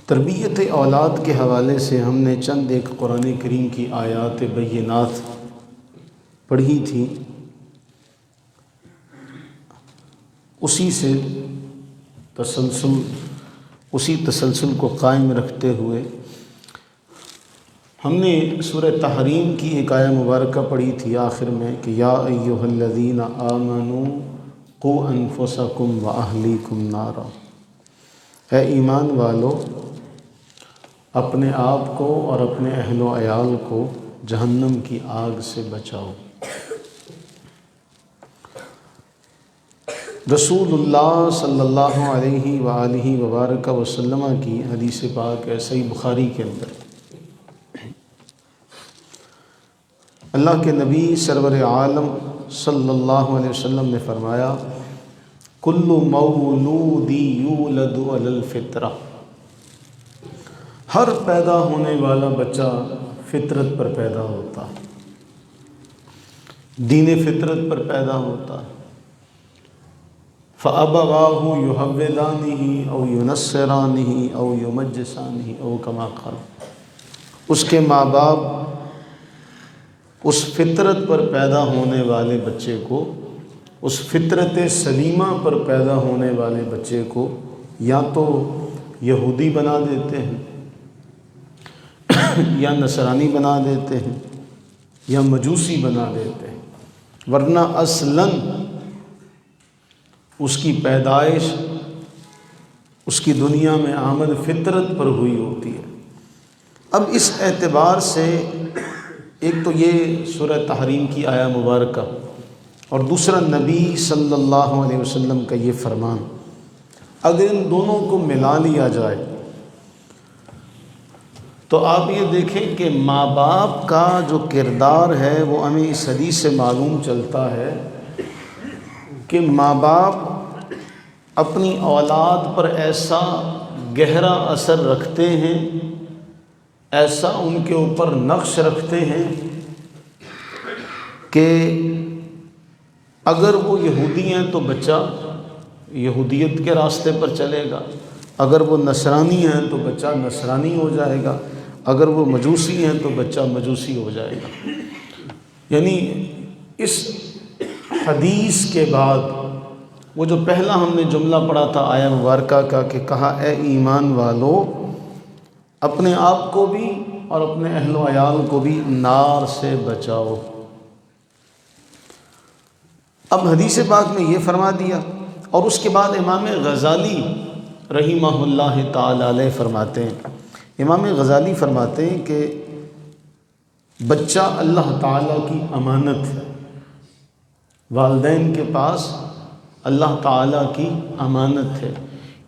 تربیت اولاد کے حوالے سے ہم نے چند ایک قرآن کریم کی آیات بینات پڑھی تھی، اسی تسلسل کو قائم رکھتے ہوئے ہم نے سورہ تحریم کی ایک آیہ مبارکہ پڑھی تھی آخر میں کہ یا ایھا الذین آمنوا قوا انفسکم واہلیکم نارا، اے ایمان والو اپنے آپ کو اور اپنے اہل و عیال کو جہنم کی آگ سے بچاؤ۔ رسول اللہ صلی اللہ علیہ وآلہ وبارک وسلم کی حدیث پاک ہے صحیح بخاری کے اندر، اللہ کے نبی سرور عالم صلی اللہ علیہ وسلم نے فرمایا کل مولود یولد علی الفطرہ، ہر پیدا ہونے والا بچہ فطرت پر پیدا ہوتا، دین فطرت پر پیدا ہوتا۔ فَأَبَوَاهُ يُحَوِّدَانِهِ أَوْ يُنَصِّرَانِهِ أَوْ يُمَجِّسَانِهِ أَوْ كَمَا قَالَ، اس کے ماں باپ اس فطرت پر پیدا ہونے والے بچے کو، اس فطرت سلیمہ پر پیدا ہونے والے بچے کو یا تو یہودی بنا دیتے ہیں، یا نصرانی بنا دیتے ہیں، یا مجوسی بنا دیتے ہیں، ورنہ اصلاً اس کی پیدائش، اس کی دنیا میں آمد فطرت پر ہوئی ہوتی ہے۔ اب اس اعتبار سے ایک تو یہ سورہ تحریم کی آیہ مبارکہ اور دوسرا نبی صلی اللہ علیہ وسلم کا یہ فرمان، اگر ان دونوں کو ملا لیا جائے تو آپ یہ دیکھیں کہ ماں باپ کا جو کردار ہے وہ ہمیں اس حدیث سے معلوم چلتا ہے کہ ماں باپ اپنی اولاد پر ایسا گہرا اثر رکھتے ہیں، ایسا ان کے اوپر نقش رکھتے ہیں کہ اگر وہ یہودی ہیں تو بچہ یہودیت کے راستے پر چلے گا، اگر وہ نصرانی ہیں تو بچہ نصرانی ہو جائے گا، اگر وہ مجوسی ہیں تو بچہ مجوسی ہو جائے گا۔ یعنی اس حدیث کے بعد وہ جو پہلا ہم نے جملہ پڑھا تھا آیہ مبارکہ کا کہ کہا اے ایمان والو اپنے آپ کو بھی اور اپنے اہل و عیال کو بھی نار سے بچاؤ۔ اب حدیث پاک میں یہ فرما دیا، اور اس کے بعد امام غزالی رحمہ اللہ تعالی علیہ فرماتے ہیں، امام غزالی فرماتے ہیں کہ بچہ اللہ تعالیٰ کی امانت ہے، والدین کے پاس اللہ تعالیٰ کی امانت ہے،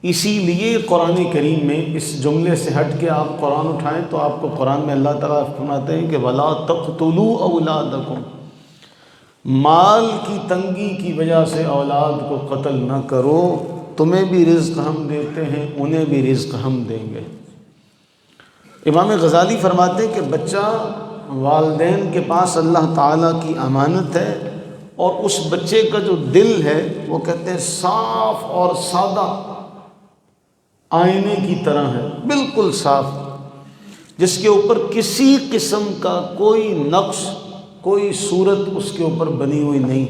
اسی لیے قرآن کریم میں اس جملے سے ہٹ کے آپ قرآن اٹھائیں تو آپ کو قرآن میں اللہ تعالیٰ فرماتے ہیں کہ وَلَا تَقْتُلُوا أَوْلَادَكُمْ، مال کی تنگی کی وجہ سے اولاد کو قتل نہ کرو، تمہیں بھی رزق ہم دیتے ہیں انہیں بھی رزق ہم دیں گے۔ امام غزالی فرماتے ہیں کہ بچہ والدین کے پاس اللہ تعالیٰ کی امانت ہے، اور اس بچے کا جو دل ہے وہ کہتے ہیں صاف اور سادہ آئینے کی طرح ہے، بالکل صاف، جس کے اوپر کسی قسم کا کوئی نقش، کوئی صورت اس کے اوپر بنی ہوئی نہیں۔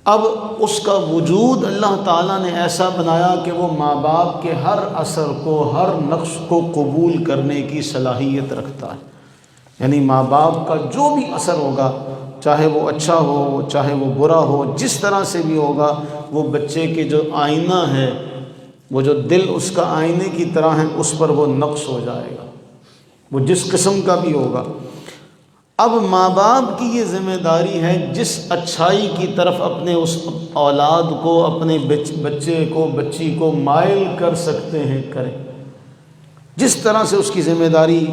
اب اس کا وجود اللہ تعالیٰ نے ایسا بنایا کہ وہ ماں باپ کے ہر اثر کو، ہر نقش کو قبول کرنے کی صلاحیت رکھتا ہے، یعنی ماں باپ کا جو بھی اثر ہوگا، چاہے وہ اچھا ہو چاہے وہ برا ہو، جس طرح سے بھی ہوگا، وہ بچے کے جو آئینہ ہے، وہ جو دل اس کا آئینے کی طرح ہے، اس پر وہ نقش ہو جائے گا، وہ جس قسم کا بھی ہوگا۔ اب ماں باپ کی یہ ذمہ داری ہے جس اچھائی کی طرف اپنے اس اولاد کو، اپنے بچے کو، بچی کو مائل کر سکتے ہیں کریں، جس طرح سے اس کی ذمہ داری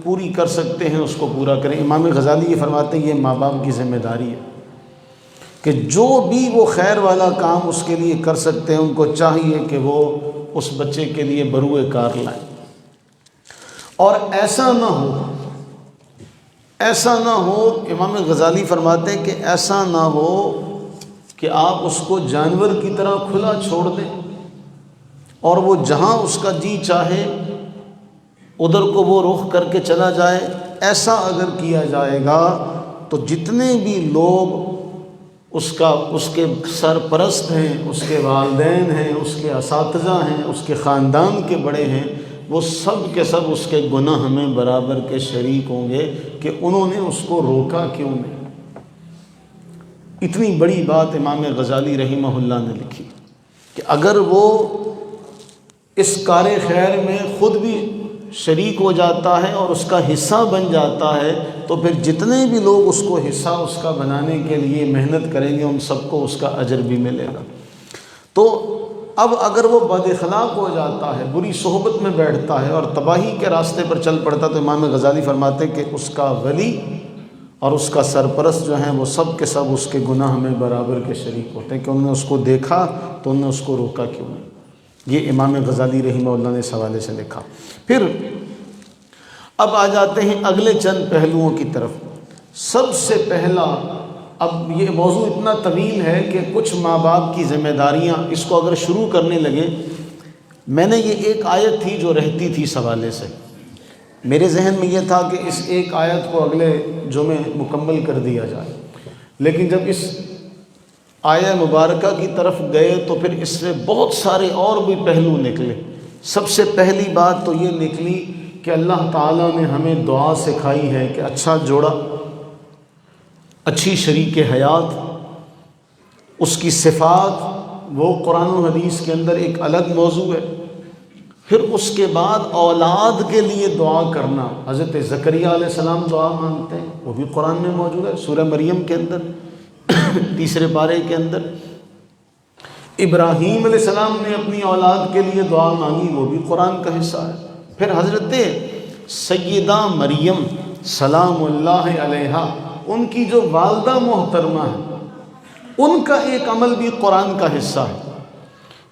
پوری کر سکتے ہیں اس کو پورا کریں۔ امام غزالی یہ فرماتے ہیں یہ ماں باپ کی ذمہ داری ہے کہ جو بھی وہ خیر والا کام اس کے لیے کر سکتے ہیں، ان کو چاہیے کہ وہ اس بچے کے لیے بروئے کار لائیں، اور ایسا نہ ہو امام غزالی فرماتے ہیں کہ ایسا نہ ہو کہ آپ اس کو جانور کی طرح کھلا چھوڑ دیں، اور وہ جہاں اس کا جی چاہے ادھر کو وہ رخ کر کے چلا جائے، ایسا اگر کیا جائے گا تو جتنے بھی لوگ اس کے سرپرست ہیں، اس کے والدین ہیں، اس کے اساتذہ ہیں، اس کے خاندان کے بڑے ہیں، وہ سب کے سب اس کے گناہ میں برابر کے شریک ہوں گے کہ انہوں نے اس کو روکا کیوں نہیں۔ اتنی بڑی بات امام غزالی رحمہ اللہ نے لکھی کہ اگر وہ اس کار خیر میں خود بھی شریک ہو جاتا ہے اور اس کا حصہ بن جاتا ہے تو پھر جتنے بھی لوگ اس کو حصہ اس کا بنانے کے لیے محنت کریں گے ان سب کو اس کا اجر بھی ملے گا۔ تو اب اگر وہ بد اخلاق ہو جاتا ہے، بری صحبت میں بیٹھتا ہے اور تباہی کے راستے پر چل پڑتا، تو امام غزالی فرماتے ہیں کہ اس کا ولی اور اس کا سرپرست جو ہیں وہ سب کے سب اس کے گناہ میں برابر کے شریک ہوتے ہیں کہ انہوں نے اس کو دیکھا تو انہوں نے اس کو روکا کیوں نہیں۔ یہ امام غزالی رحمہ اللہ نے اس حوالے سے لکھا۔ پھر اب آ جاتے ہیں اگلے چند پہلوؤں کی طرف۔ سب سے پہلا، اب یہ موضوع اتنا طویل ہے کہ کچھ ماں باپ کی ذمہ داریاں، اس کو اگر شروع کرنے لگے، میں نے یہ ایک آیت تھی جو رہتی تھی اس حوالے سے، میرے ذہن میں یہ تھا کہ اس ایک آیت کو اگلے جمعے مکمل کر دیا جائے، لیکن جب اس آیہ مبارکہ کی طرف گئے تو پھر اس سے بہت سارے اور بھی پہلو نکلے۔ سب سے پہلی بات تو یہ نکلی کہ اللہ تعالیٰ نے ہمیں دعا سکھائی ہے کہ اچھا جوڑا، اچھی شریک حیات، اس کی صفات وہ قرآن و حدیث کے اندر ایک الگ موضوع ہے۔ پھر اس کے بعد اولاد کے لیے دعا کرنا، حضرت زکریا علیہ السلام دعا مانگتے ہیں، وہ بھی قرآن میں موجود ہے، سورہ مریم کے اندر 3 پارے کے اندر۔ ابراہیم علیہ السلام نے اپنی اولاد کے لیے دعا مانگی، وہ بھی قرآن کا حصہ ہے۔ پھر حضرت سیدہ مریم سلام اللہ علیہا، ان کی جو والدہ محترمہ ہے، ان کا ایک عمل بھی قرآن کا حصہ ہے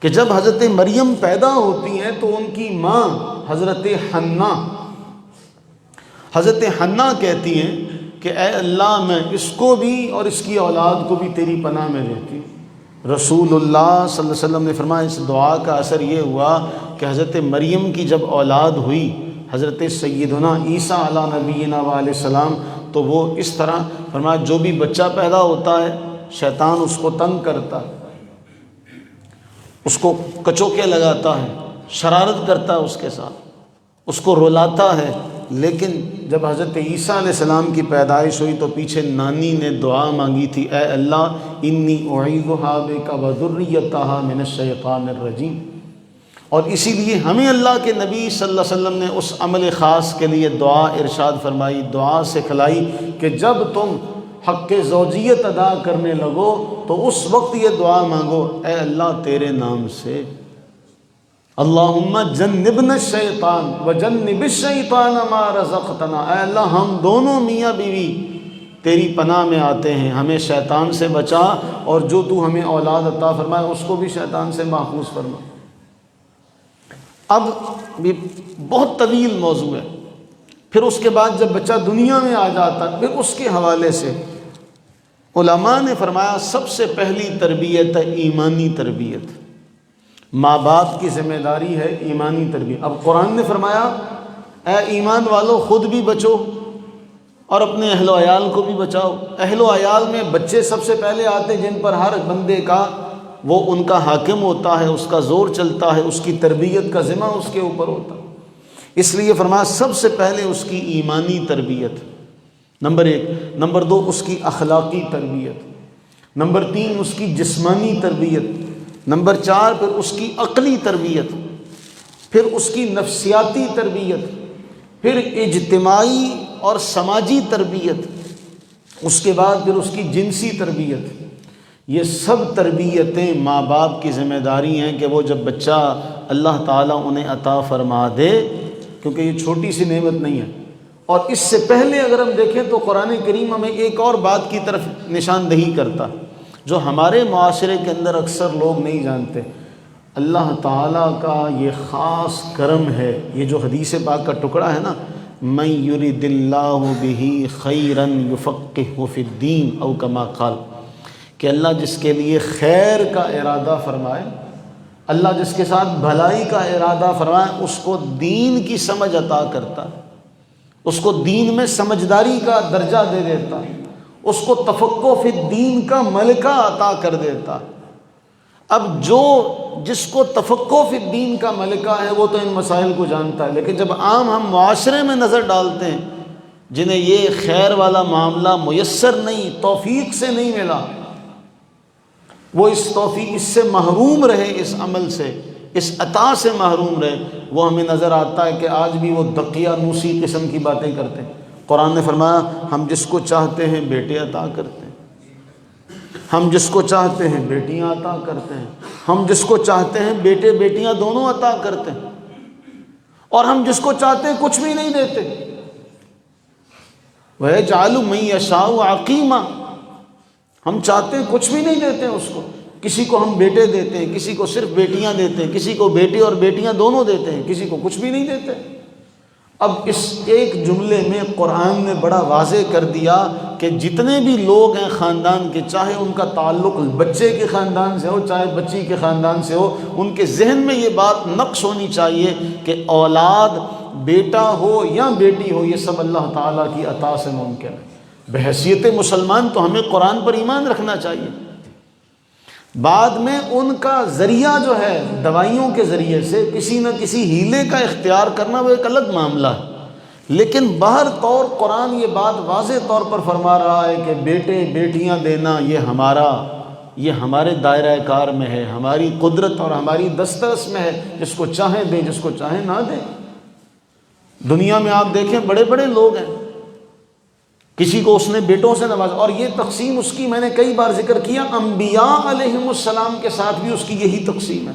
کہ جب حضرت مریم پیدا ہوتی ہیں تو ان کی ماں حضرت حنہ کہتی ہیں کہ اے اللہ میں اس کو بھی اور اس کی اولاد کو بھی تیری پناہ میں دیتی ہوں۔ رسول اللہ صلی اللہ علیہ وسلم نے فرمایا اس دعا کا اثر یہ ہوا کہ حضرت مریم کی جب اولاد ہوئی، حضرت سیدنا عیسیٰ علیہ نبینا علیہ السلام، تو وہ اس طرح فرمایا جو بھی بچہ پیدا ہوتا ہے شیطان اس کو تنگ کرتا ہے، اس کو کچوکے لگاتا ہے، شرارت کرتا ہے اس کے ساتھ، اس کو رلاتا ہے، لیکن جب حضرت عیسیٰ علیہ السلام کی پیدائش ہوئی تو پیچھے نانی نے دعا مانگی تھی، اے اللہ انی اعیذھا بک وذریتھا من الشیطان الرجیم۔ اور اسی لیے ہمیں اللہ کے نبی صلی اللہ علیہ وسلم نے اس عمل خاص کے لیے دعا ارشاد فرمائی، دعا سکھلائی کہ جب تم حق زوجیت ادا کرنے لگو تو اس وقت یہ دعا مانگو، اے اللہ تیرے نام سے، اللہم جنبنا الشیطان وجنب الشیطان ما رزقتنا، اے اللہ ہم دونوں میاں بیوی تیری پناہ میں آتے ہیں، ہمیں شیطان سے بچا اور جو تو ہمیں اولاد عطا فرمائے اس کو بھی شیطان سے محفوظ فرما۔ اب بھی بہت طویل موضوع ہے۔ پھر اس کے بعد جب بچہ دنیا میں آ جاتا ہے، پھر اس کے حوالے سے علماء نے فرمایا سب سے پہلی تربیت ہے ایمانی تربیت۔ ماں باپ کی ذمہ داری ہے ایمانی تربیت۔ اب قرآن نے فرمایا اے ایمان والو خود بھی بچو اور اپنے اہل و عیال کو بھی بچاؤ۔ اہل و عیال میں بچے سب سے پہلے آتے جن پر ہر بندے کا وہ ان کا حاکم ہوتا ہے، اس کا زور چلتا ہے، اس کی تربیت کا ذمہ اس کے اوپر ہوتا ہے۔ اس لیے فرمایا سب سے پہلے اس کی ایمانی تربیت، نمبر 1۔ نمبر 2 اس کی اخلاقی تربیت، نمبر 3 اس کی جسمانی تربیت، نمبر 4 پھر اس کی عقلی تربیت، پھر اس کی نفسیاتی تربیت، پھر اجتماعی اور سماجی تربیت، اس کے بعد پھر اس کی جنسی تربیت۔ یہ سب تربیتیں ماں باپ کی ذمہ داری ہیں کہ وہ جب بچہ اللہ تعالیٰ انہیں عطا فرما دے، کیونکہ یہ چھوٹی سی نعمت نہیں ہے۔ اور اس سے پہلے اگر ہم دیکھیں تو قرآن کریم ہمیں ایک اور بات کی طرف نشاندہی کرتا جو ہمارے معاشرے کے اندر اکثر لوگ نہیں جانتے۔ اللہ تعالیٰ کا یہ خاص کرم ہے، یہ جو حدیث پاک کا ٹکڑا ہے نا، من یرد اللہ بہ خیرا یفقہہ فی الدین او کما قال، کہ اللہ جس کے لیے خیر کا ارادہ فرمائے، اللہ جس کے ساتھ بھلائی کا ارادہ فرمائے اس کو دین کی سمجھ عطا کرتا ہے، اس کو دین میں سمجھداری کا درجہ دے دیتا ہے، اس کو تفقہ فی الدین کا ملکہ عطا کر دیتا ہے۔ اب جس کو تفقہ فی الدین کا ملکہ ہے وہ تو ان مسائل کو جانتا ہے، لیکن جب عام ہم معاشرے میں نظر ڈالتے ہیں جنہیں یہ خیر والا معاملہ میسر نہیں، توفیق سے نہیں ملا، وہ اس توفیق اس سے محروم رہے، اس عمل سے، اس عطا سے محروم رہے، وہ ہمیں نظر آتا ہے کہ آج بھی وہ دقیانوسی قسم کی باتیں کرتے ہیں۔ قرآن نے فرمایا ہم جس کو چاہتے ہیں بیٹے عطا کرتے ہیں، ہم جس کو چاہتے ہیں بیٹیاں عطا کرتے ہیں، ہم جس کو چاہتے ہیں بیٹے بیٹیاں دونوں عطا کرتے ہیں، اور ہم جس کو چاہتے ہیں کچھ بھی نہیں دیتے۔ وَيَجْعَلُ مَن يَشَاءُ عَقِيمًا، ہم چاہتے ہیں کچھ بھی نہیں دیتے ہیں اس کو، کسی کو ہم بیٹے دیتے ہیں، کسی کو صرف بیٹیاں دیتے ہیں، کسی کو بیٹے اور بیٹیاں دونوں دیتے ہیں، کسی کو کچھ بھی نہیں دیتے۔ اب اس ایک جملے میں قرآن نے بڑا واضح کر دیا کہ جتنے بھی لوگ ہیں خاندان کے، چاہے ان کا تعلق بچے کے خاندان سے ہو چاہے بچی کے خاندان سے ہو، ان کے ذہن میں یہ بات نقش ہونی چاہیے کہ اولاد بیٹا ہو یا بیٹی ہو یہ سب اللہ تعالیٰ کی عطا سے ممکن ہے۔ بحیثیت مسلمان تو ہمیں قرآن پر ایمان رکھنا چاہیے۔ بعد میں ان کا ذریعہ جو ہے دوائیوں کے ذریعے سے کسی نہ کسی ہیلے کا اختیار کرنا وہ ایک الگ معاملہ ہے، لیکن بہر طور قرآن یہ بات واضح طور پر فرما رہا ہے کہ بیٹے بیٹیاں دینا یہ ہمارے دائرہ کار میں ہے، ہماری قدرت اور ہماری دسترس میں ہے، جس کو چاہیں دیں جس کو چاہیں نہ دیں۔ دنیا میں آپ دیکھیں بڑے بڑے لوگ ہیں، کسی کو اس نے بیٹوں سے نوازا، اور یہ تقسیم اس کی میں نے کئی بار ذکر کیا، انبیاء علیہم السلام کے ساتھ بھی اس کی یہی تقسیم ہے۔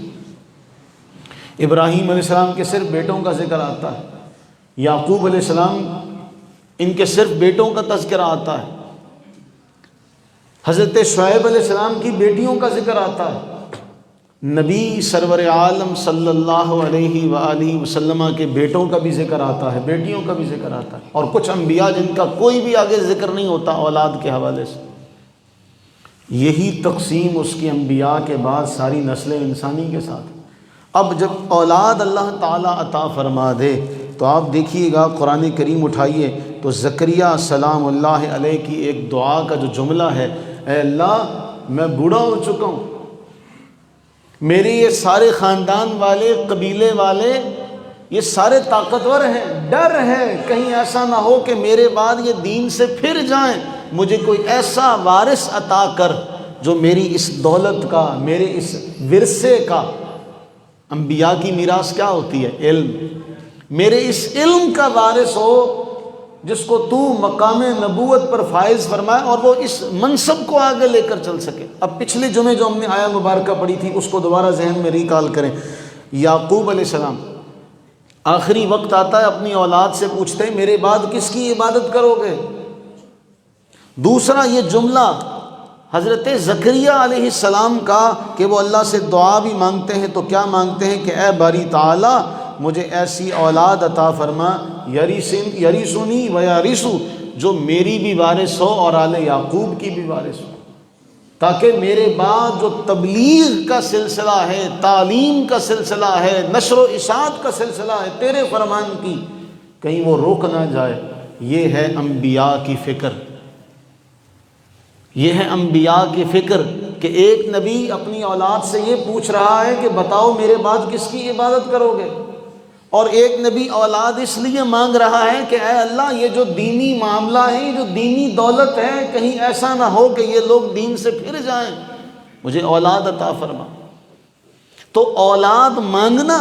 ابراہیم علیہ السلام کے صرف بیٹوں کا ذکر آتا ہے، یعقوب علیہ السلام ان کے صرف بیٹوں کا تذکرہ آتا ہے، حضرت شعیب علیہ السلام کی بیٹیوں کا ذکر آتا ہے، نبی سرور عالم صلی اللہ علیہ وآلہ وسلم کے بیٹوں کا بھی ذکر آتا ہے، بیٹیوں کا بھی ذکر آتا ہے، اور کچھ انبیاء جن کا کوئی بھی آگے ذکر نہیں ہوتا اولاد کے حوالے سے۔ یہی تقسیم اس کی انبیاء کے بعد ساری نسل انسانی کے ساتھ۔ اب جب اولاد اللہ تعالیٰ عطا فرما دے تو آپ دیکھیے گا قرآن کریم اٹھائیے تو زکریا سلام اللہ علیہ کی ایک دعا کا جو جملہ ہے، اے اللہ میں بوڑھا ہو چکا ہوں، میرے یہ سارے خاندان والے قبیلے والے یہ سارے طاقتور ہیں، ڈر ہے کہیں ایسا نہ ہو کہ میرے بعد یہ دین سے پھر جائیں، مجھے کوئی ایسا وارث عطا کر جو میری اس دولت کا، میرے اس ورثے کا، انبیاء کی میراث کیا ہوتی ہے؟ علم، میرے اس علم کا وارث ہو جس کو تو مقام نبوت پر فائز فرمائے اور وہ اس منصب کو آگے لے کر چل سکے۔ اب پچھلے جمعے جو ہم نے آیا مبارکہ پڑھی تھی اس کو دوبارہ ذہن میں ریکال کریں۔ یعقوب علیہ السلام آخری وقت آتا ہے، اپنی اولاد سے پوچھتے ہیں میرے بعد کس کی عبادت کرو گے؟ دوسرا یہ جملہ حضرت زکریا علیہ السلام کا کہ وہ اللہ سے دعا بھی مانگتے ہیں تو کیا مانگتے ہیں کہ اے باری تعالیٰ مجھے ایسی اولاد عطا فرما یریثنی و یریث، جو میری بھی وارث ہو اور آل یعقوب کی بھی وارث ہو، تاکہ میرے بعد جو تبلیغ کا سلسلہ ہے، تعلیم کا سلسلہ ہے، نشر و اشاعت کا سلسلہ ہے تیرے فرمان کی، کہیں وہ روک نہ جائے۔ یہ ہے انبیاء کی فکر، یہ ہے انبیاء کی فکر کہ ایک نبی اپنی اولاد سے یہ پوچھ رہا ہے کہ بتاؤ میرے بعد کس کی عبادت کرو گے، اور ایک نبی اولاد اس لیے مانگ رہا ہے کہ اے اللہ یہ جو دینی معاملہ ہے، یہ جو دینی دولت ہے، کہیں ایسا نہ ہو کہ یہ لوگ دین سے پھر جائیں، مجھے اولاد عطا فرما۔ تو اولاد مانگنا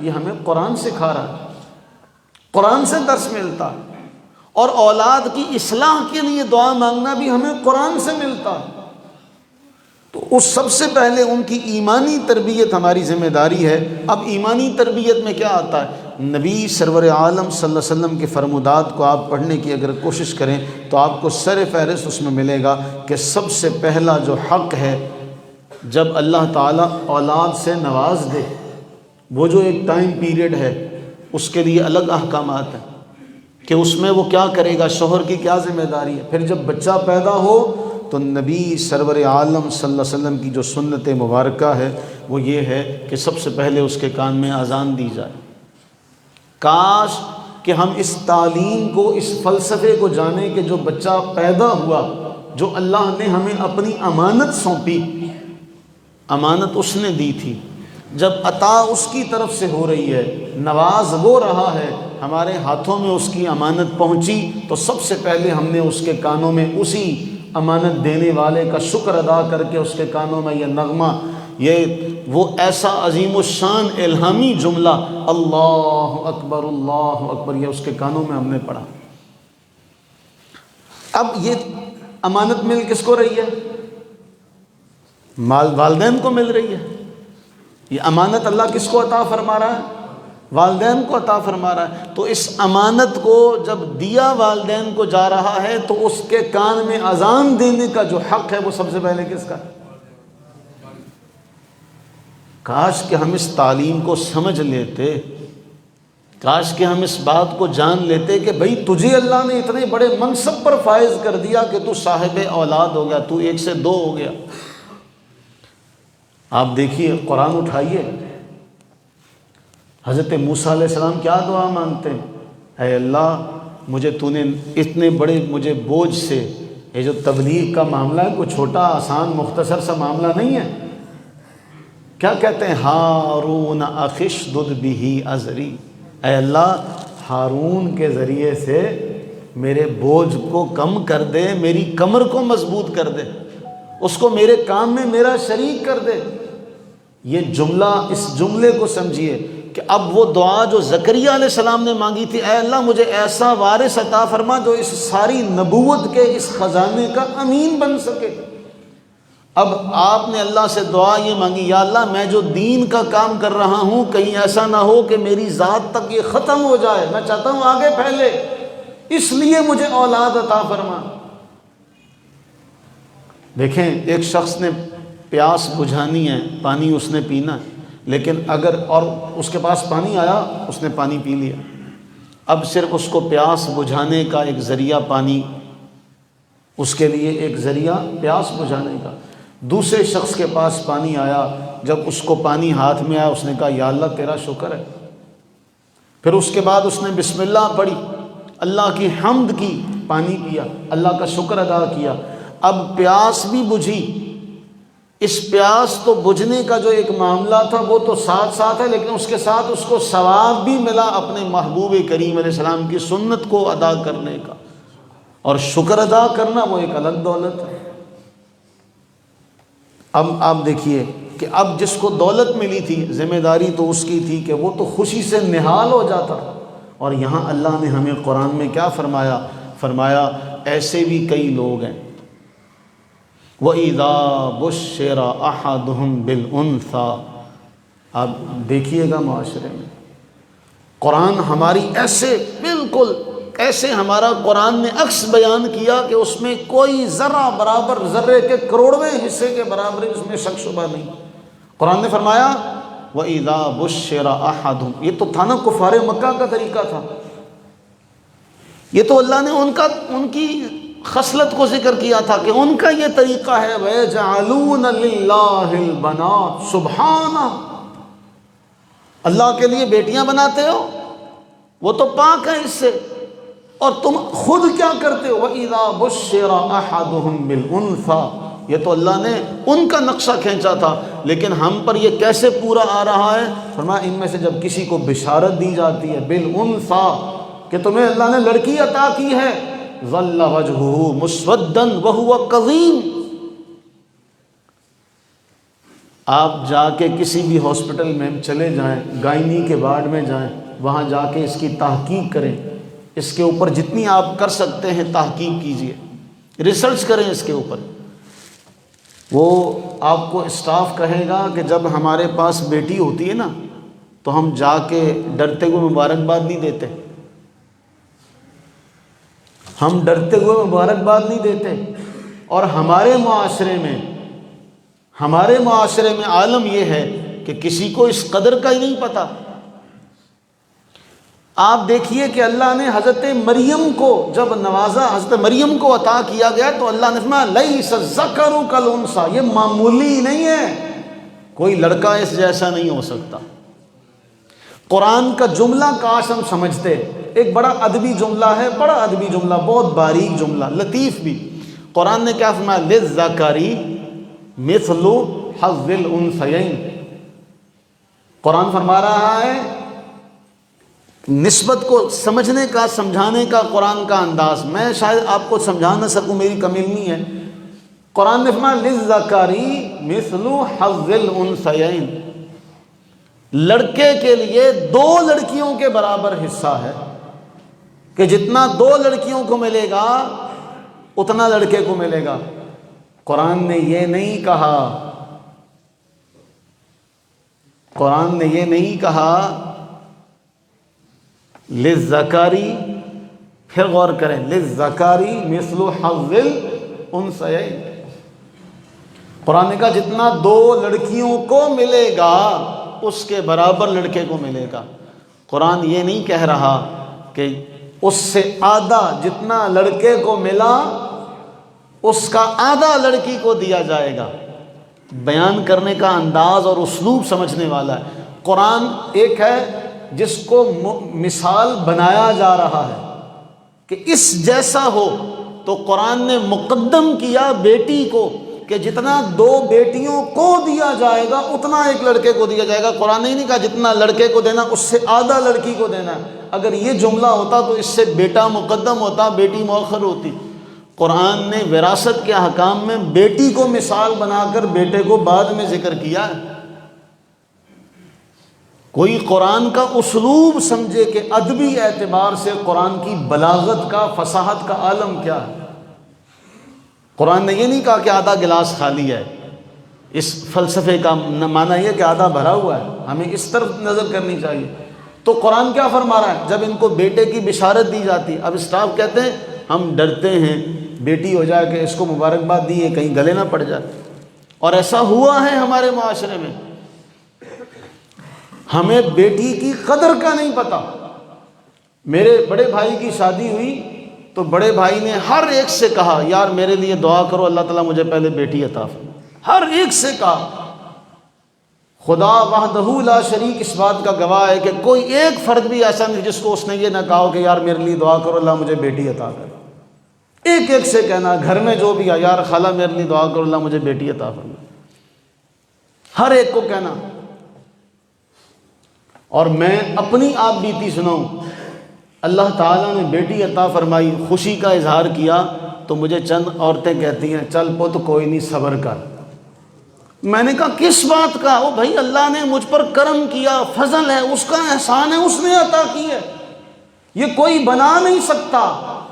یہ ہمیں قرآن سکھا رہا ہے، قرآن سے درس ملتا ہے، اور اولاد کی اصلاح کے لیے دعا مانگنا بھی ہمیں قرآن سے ملتا ہے۔ تو اس سب سے پہلے ان کی ایمانی تربیت ہماری ذمہ داری ہے۔ اب ایمانی تربیت میں کیا آتا ہے؟ نبی سرور عالم صلی اللہ علیہ وسلم کے فرمودات کو آپ پڑھنے کی اگر کوشش کریں تو آپ کو سر فہرست اس میں ملے گا کہ سب سے پہلا جو حق ہے جب اللہ تعالیٰ اولاد سے نواز دے، وہ جو ایک ٹائم پیریڈ ہے اس کے لیے الگ احکامات ہیں کہ اس میں وہ کیا کرے گا، شوہر کی کیا ذمہ داری ہے۔ پھر جب بچہ پیدا ہو تو نبی سرور عالم صلی اللہ علیہ وسلم کی جو سنت مبارکہ ہے وہ یہ ہے کہ سب سے پہلے اس کے کان میں اذان دی جائے۔ کاش کہ ہم اس تعلیم کو، اس فلسفے کو جانیں کہ جو بچہ پیدا ہوا، جو اللہ نے ہمیں اپنی امانت سونپی، امانت اس نے دی تھی، جب عطا اس کی طرف سے ہو رہی ہے، نواز وہ رہا ہے، ہمارے ہاتھوں میں اس کی امانت پہنچی، تو سب سے پہلے ہم نے اس کے کانوں میں اسی امانت دینے والے کا شکر ادا کر کے اس کے کانوں میں یہ نغمہ، یہ وہ ایسا عظیم الشان الہامی جملہ اللہ اکبر یہ اس کے کانوں میں ہم نے پڑھا۔ اب یہ امانت مل کس کو رہی ہے؟ والدین کو مل رہی ہے۔ یہ امانت اللہ کس کو عطا فرما رہا ہے؟ والدین کو عطا فرما رہا ہے۔ تو اس امانت کو جب دیا والدین کو جا رہا ہے تو اس کے کان میں اذان دینے کا جو حق ہے وہ سب سے پہلے کس کا؟ کاش کہ ہم اس تعلیم کو سمجھ لیتے، کاش کہ ہم اس بات کو جان لیتے کہ بھئی تجھے اللہ نے اتنے بڑے منصب پر فائز کر دیا کہ تو صاحب اولاد ہو گیا، تو 1 سے 2 ہو گیا۔ آپ دیکھیے، قرآن اٹھائیے، حضرت موسیٰ علیہ السلام کیا دعا مانگتے ہیں؟ اے اللہ مجھے تو نے اتنے بڑے مجھے بوجھ سے، یہ جو تبلیغ کا معاملہ ہے کوئی چھوٹا آسان مختصر سا معاملہ نہیں ہے۔ کیا کہتے ہیں؟ ہارون اخشدد بہ ازری، اے اللہ ہارون کے ذریعے سے میرے بوجھ کو کم کر دے، میری کمر کو مضبوط کر دے، اس کو میرے کام میں میرا شریک کر دے۔ یہ جملہ، اس جملے کو سمجھیے کہ اب وہ دعا جو زکریا علیہ السلام نے مانگی تھی، اے اللہ مجھے ایسا وارث عطا فرما جو اس ساری نبوت کے اس خزانے کا امین بن سکے۔ اب آپ نے اللہ سے دعا یہ مانگی، یا اللہ میں جو دین کا کام کر رہا ہوں کہیں ایسا نہ ہو کہ میری ذات تک یہ ختم ہو جائے، میں چاہتا ہوں آگے پھیلے، اس لیے مجھے اولاد عطا فرما۔ دیکھیں، ایک شخص نے پیاس بجھانی ہے، پانی اس نے پینا ہے، لیکن اگر اور اس کے پاس پانی آیا، اس نے پانی پی لیا، اب صرف اس کو پیاس بجھانے کا ایک ذریعہ پانی، اس کے لیے ایک ذریعہ پیاس بجھانے کا۔ دوسرے شخص کے پاس پانی آیا، جب اس کو پانی ہاتھ میں آیا، اس نے کہا یا اللہ تیرا شکر ہے۔ پھر اس کے بعد اس نے بسم اللہ پڑھی، اللہ کی حمد کی، پانی پیا، اللہ کا شکر ادا کیا۔ اب پیاس بھی بجھی، اس پیاس تو بجھنے کا جو ایک معاملہ تھا وہ تو ساتھ ساتھ ہے، لیکن اس کے ساتھ اس کو ثواب بھی ملا اپنے محبوب کریم علیہ السلام کی سنت کو ادا کرنے کا، اور شکر ادا کرنا وہ ایک الگ دولت ہے۔ اب آپ دیکھیے کہ اب جس کو دولت ملی تھی، ذمہ داری تو اس کی تھی کہ وہ تو خوشی سے نہال ہو جاتا، اور یہاں اللہ نے ہمیں قرآن میں کیا فرمایا؟ فرمایا ایسے بھی کئی لوگ ہیں، وَإِذَا بُشِّرَ أَحَدُهُمْ بِالْأُنْثَى۔ آپ دیکھیے گا معاشرے میں قرآن ہماری ایسے بالکل ایسے ہمارا قرآن نے عکس بیان کیا کہ اس میں کوئی ذرہ برابر، ذرے کے کروڑویں حصے کے برابر اس میں شک شبہ نہیں۔ قرآن نے فرمایا وَإِذَا بُشِّرَ أَحَدُهُمْ، یہ تو تھا نا کفار مکہ کا طریقہ تھا، یہ تو اللہ نے ان کی خصلت کو ذکر کیا تھا کہ ان کا یہ طریقہ ہے، وَيَجْعَلُونَ لِلَّهِ الْبَنَاتِ، سبحانہ، اللہ کے لیے بیٹیاں بناتے ہو، وہ تو پاک ہے اس سے، اور تم خود کیا کرتے ہو؟ وَإِذَا بُشِّرَ أَحَدُهُمْ بِالْأُنْثَى، یہ تو اللہ نے ان کا نقشہ کھینچا تھا، لیکن ہم پر یہ کیسے پورا آ رہا ہے؟ فرمایا ان میں سے جب کسی کو بشارت دی جاتی ہے بِالْأُنْثَى کہ تمہیں اللہ نے لڑکی عطا کی ہے، ظل وجهه مسودا وهو كظيم، آپ جا کے کسی بھی ہاسپٹل میں چلے جائیں، گائنی کے وارڈ میں جائیں، وہاں جا کے اس کی تحقیق کریں، اس کے اوپر جتنی آپ کر سکتے ہیں تحقیق کیجئے، ریسرچ کریں اس کے اوپر۔ وہ آپ کو اسٹاف کہے گا کہ جب ہمارے پاس بیٹی ہوتی ہے نا تو ہم جا کے ڈرتے ہوئے مبارکباد نہیں دیتے، ہم ڈرتے ہوئے مبارکباد نہیں دیتے، اور ہمارے معاشرے میں عالم یہ ہے کہ کسی کو اس قدر کا ہی نہیں پتہ۔ آپ دیکھیے کہ اللہ نے حضرت مریم کو جب نوازا، حضرت مریم کو عطا کیا گیا تو اللہ نے فرمایا لیس الذکر کالانثی، یہ معمولی نہیں ہے، کوئی لڑکا اس جیسا نہیں ہو سکتا۔ قرآن کا جملہ کاش ہم سمجھتے، ایک بڑا ادبی جملہ ہے، بڑا ادبی جملہ، بہت باریک جملہ، لطیف بھی۔ قرآن نے کیا فرمایا؟ للذکر مثل حظ الانثیین۔ قرآن فرما رہا ہے، نسبت کو سمجھنے کا، سمجھانے کا قرآن کا انداز، میں شاید آپ کو سمجھا نہ سکوں، میری کمی نہیں ہے۔ قرآن نے فرمایا للذکر مثل حظ الانثیین، لڑکے کے لیے دو لڑکیوں کے برابر حصہ ہے، کہ جتنا دو لڑکیوں کو ملے گا اتنا لڑکے کو ملے گا۔ قرآن نے یہ نہیں کہا، قرآن نے یہ نہیں کہا للذکری، پھر غور کریں، للذکری مثل حظ الانثیین۔ قرآن نے کہا جتنا دو لڑکیوں کو ملے گا اس کے برابر لڑکے کو ملے گا۔ قرآن یہ نہیں کہہ رہا کہ اس سے آدھا جتنا لڑکے کو ملا اس کا آدھا لڑکی کو دیا جائے گا۔ بیان کرنے کا انداز اور اسلوب سمجھنے والا ہے۔ قرآن ایک ہے جس کو مثال بنایا جا رہا ہے کہ اس جیسا ہو، تو قرآن نے مقدم کیا بیٹی کو، کہ جتنا دو بیٹیوں کو دیا جائے گا اتنا ایک لڑکے کو دیا جائے گا۔ قرآن نے نہیں کہا جتنا لڑکے کو دینا اس سے آدھا لڑکی کو دینا ہے۔ اگر یہ جملہ ہوتا تو اس سے بیٹا مقدم ہوتا، بیٹی مؤخر ہوتی۔ قرآن نے وراثت کے احکام میں بیٹی کو مثال بنا کر بیٹے کو بعد میں ذکر کیا ہے۔ کوئی قرآن کا اسلوب سمجھے کہ ادبی اعتبار سے قرآن کی بلاغت کا، فصاحت کا عالم کیا ہے۔ قرآن نے یہ نہیں کہا کہ آدھا گلاس خالی ہے، اس فلسفے کا معنی یہ کہ آدھا بھرا ہوا ہے، ہمیں اس طرف نظر کرنی چاہیے۔ تو قرآن کیا فرما رہا ہے؟ جب ان کو بیٹے کی بشارت دی جاتی، اب اسٹاف کہتے ہیں ہم ڈرتے ہیں بیٹی ہو جائے کہ اس کو مبارکباد دی ہے کہیں گلے نہ پڑ جائے، اور ایسا ہوا ہے ہمارے معاشرے میں۔ ہمیں بیٹی کی قدر کا نہیں پتہ۔ میرے بڑے بھائی کی شادی ہوئی تو بڑے بھائی نے ہر ایک سے کہا یار میرے لیے دعا کرو اللہ تعالیٰ مجھے پہلے بیٹی عطا فرمائے۔ ہر ایک سے کہا۔ خدا وحدہ لا شریک اس بات کا گواہ ہے کہ کوئی ایک فرد بھی ایسا نہیں جس کو اس نے یہ نہ کہا ہو کہ یار میرے لیے دعا کرو اللہ مجھے بیٹی عطا کرے۔ ایک ایک سے کہنا، گھر میں جو بھی ہے، یار خالہ میرے لیے دعا کرو اللہ مجھے بیٹی عطا فرمائے، ہر ایک کو کہنا۔ اور میں اپنی آپ بیتی سناؤں، اللہ تعالیٰ نے بیٹی عطا فرمائی، خوشی کا اظہار کیا تو مجھے چند عورتیں کہتی ہیں چل پت کوئی نہیں صبر کر۔ میں نے کہا کس بات کا؟ او بھائی اللہ نے مجھ پر کرم کیا، فضل ہے، اس کا احسان ہے، اس نے عطا کی ہے، یہ کوئی بنا نہیں سکتا،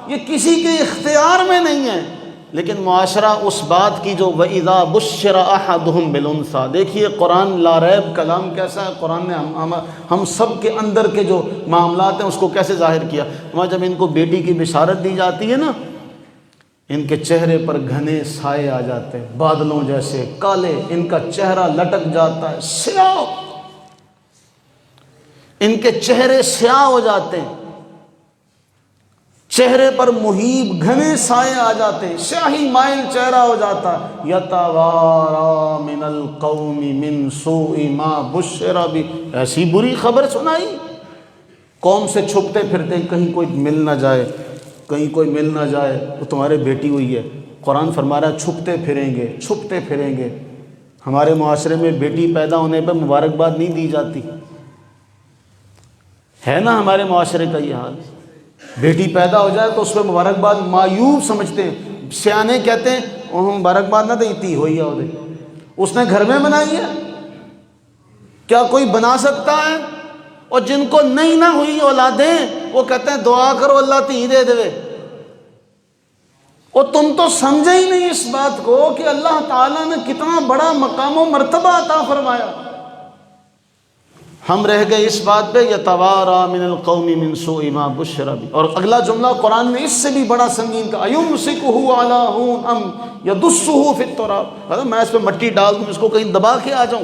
یہ کسی کے اختیار میں نہیں ہے۔ لیکن معاشرہ اس بات کی جو وَإِذَا بُشِّرَ أَحَدُهُمْ بِالْأُنثىٰ، دیکھیے قرآن لاریب کلام کیسا ہے۔ قرآن نے ہم سب کے اندر کے جو معاملات ہیں اس کو کیسے ظاہر کیا۔ وہاں جب ان کو بیٹی کی بشارت دی جاتی ہے نا، ان کے چہرے پر گھنے سائے آ جاتے ہیں، بادلوں جیسے کالے، ان کا چہرہ لٹک جاتا ہے، سیاہ، ان کے چہرے سیاہ ہو جاتے ہیں، چہرے پر مہیب گھنے سائے آ جاتے ہیں، سیاہی مائل چہرہ ہو جاتا ہے۔ یتوارا من القوم من سوء ما بشر بہ، ایسی بری خبر سنائی، قوم سے چھپتے پھرتے کہیں کوئی مل نہ جائے، کہیں کوئی مل نہ جائے وہ تمہارے بیٹی ہوئی ہے۔ قرآن فرما رہا ہے چھپتے پھریں گے، چھپتے پھریں گے۔ ہمارے معاشرے میں بیٹی پیدا ہونے پہ مبارکباد نہیں دی جاتی ہے نا، ہمارے معاشرے کا یہ حال۔ بیٹی پیدا ہو جائے تو اس پہ مبارکباد معیوب سمجھتے ہیں، سیانے کہتے ہیں وہ مبارکباد نہ دیتی ہوئی ہے، اس نے گھر میں بنائی ہے، کیا کوئی بنا سکتا ہے؟ اور جن کو نہیں نہ ہوئی اولادیں وہ کہتے ہیں دعا کرو اللہ تھی دے دے۔ اور تم تو سمجھے ہی نہیں اس بات کو کہ اللہ تعالیٰ نے کتنا بڑا مقام و مرتبہ عطا فرمایا۔ ہم رہ گئے اس بات پہ یتوارا من القوم من سوء ما بشر بہ۔ اور اگلا جملہ قرآن نے اس سے بھی بڑا سنگین کہا، ایمسکہ علی ہون ام یدسہ فی التراب، میں اس پہ مٹی ڈال دوں، اس کو کہیں دبا کے آ جاؤں۔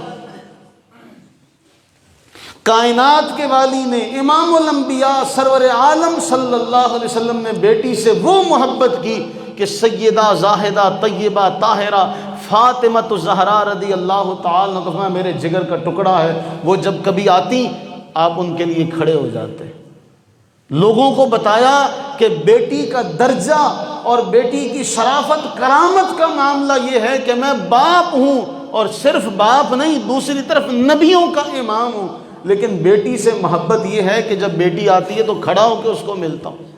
کائنات کے والی نے، امام الانبیاء سرور عالم صلی اللہ علیہ وسلم نے بیٹی سے وہ محبت کی کہ سیدہ زاہدہ طیبہ طاہرہ فاطمہ الزہرا رضی اللہ تعالی عنہا میرے جگر کا ٹکڑا ہے، وہ جب کبھی آتی آپ ان کے لیے کھڑے ہو جاتے۔ لوگوں کو بتایا کہ بیٹی کا درجہ اور بیٹی کی شرافت کرامت کا معاملہ یہ ہے کہ میں باپ ہوں، اور صرف باپ نہیں، دوسری طرف نبیوں کا امام ہوں، لیکن بیٹی سے محبت یہ ہے کہ جب بیٹی آتی ہے تو کھڑا ہو کے اس کو ملتا ہوں۔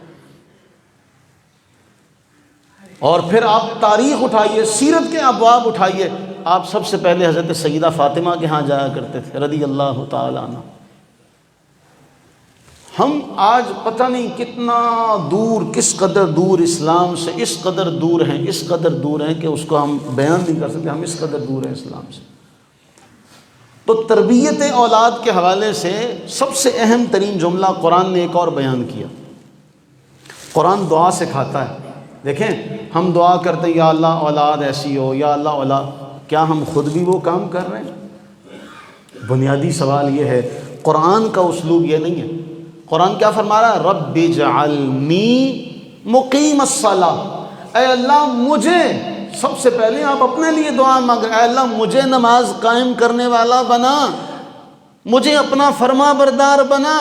اور پھر آپ تاریخ اٹھائیے، سیرت کے ابواب اٹھائیے، آپ سب سے پہلے حضرت سیدہ فاطمہ کے ہاں جایا کرتے تھے رضی اللہ تعالی عنہ۔ ہم آج پتہ نہیں کتنا دور، کس قدر دور اسلام سے، اس قدر دور ہیں، اس قدر دور ہیں کہ اس کو ہم بیان نہیں کر سکتے، ہم اس قدر دور ہیں اسلام سے۔ تو تربیت اولاد کے حوالے سے سب سے اہم ترین جملہ قرآن نے ایک اور بیان کیا۔ قرآن دعا سکھاتا ہے۔ دیکھیں ہم دعا کرتے ہیں یا اللہ اولاد ایسی ہو، یا اللہ اولاد، کیا ہم خود بھی وہ کام کر رہے ہیں؟ بنیادی سوال یہ ہے۔ قرآن کا اسلوب یہ نہیں ہے۔ قرآن کیا فرما رہا ہے؟ رب اجعلنی مقیم الصلاۃ، اے اللہ مجھے، سب سے پہلے آپ اپنے لیے دعا مانگ رہے ہیں، اے اللہ مجھے نماز قائم کرنے والا بنا، مجھے اپنا فرما بردار بنا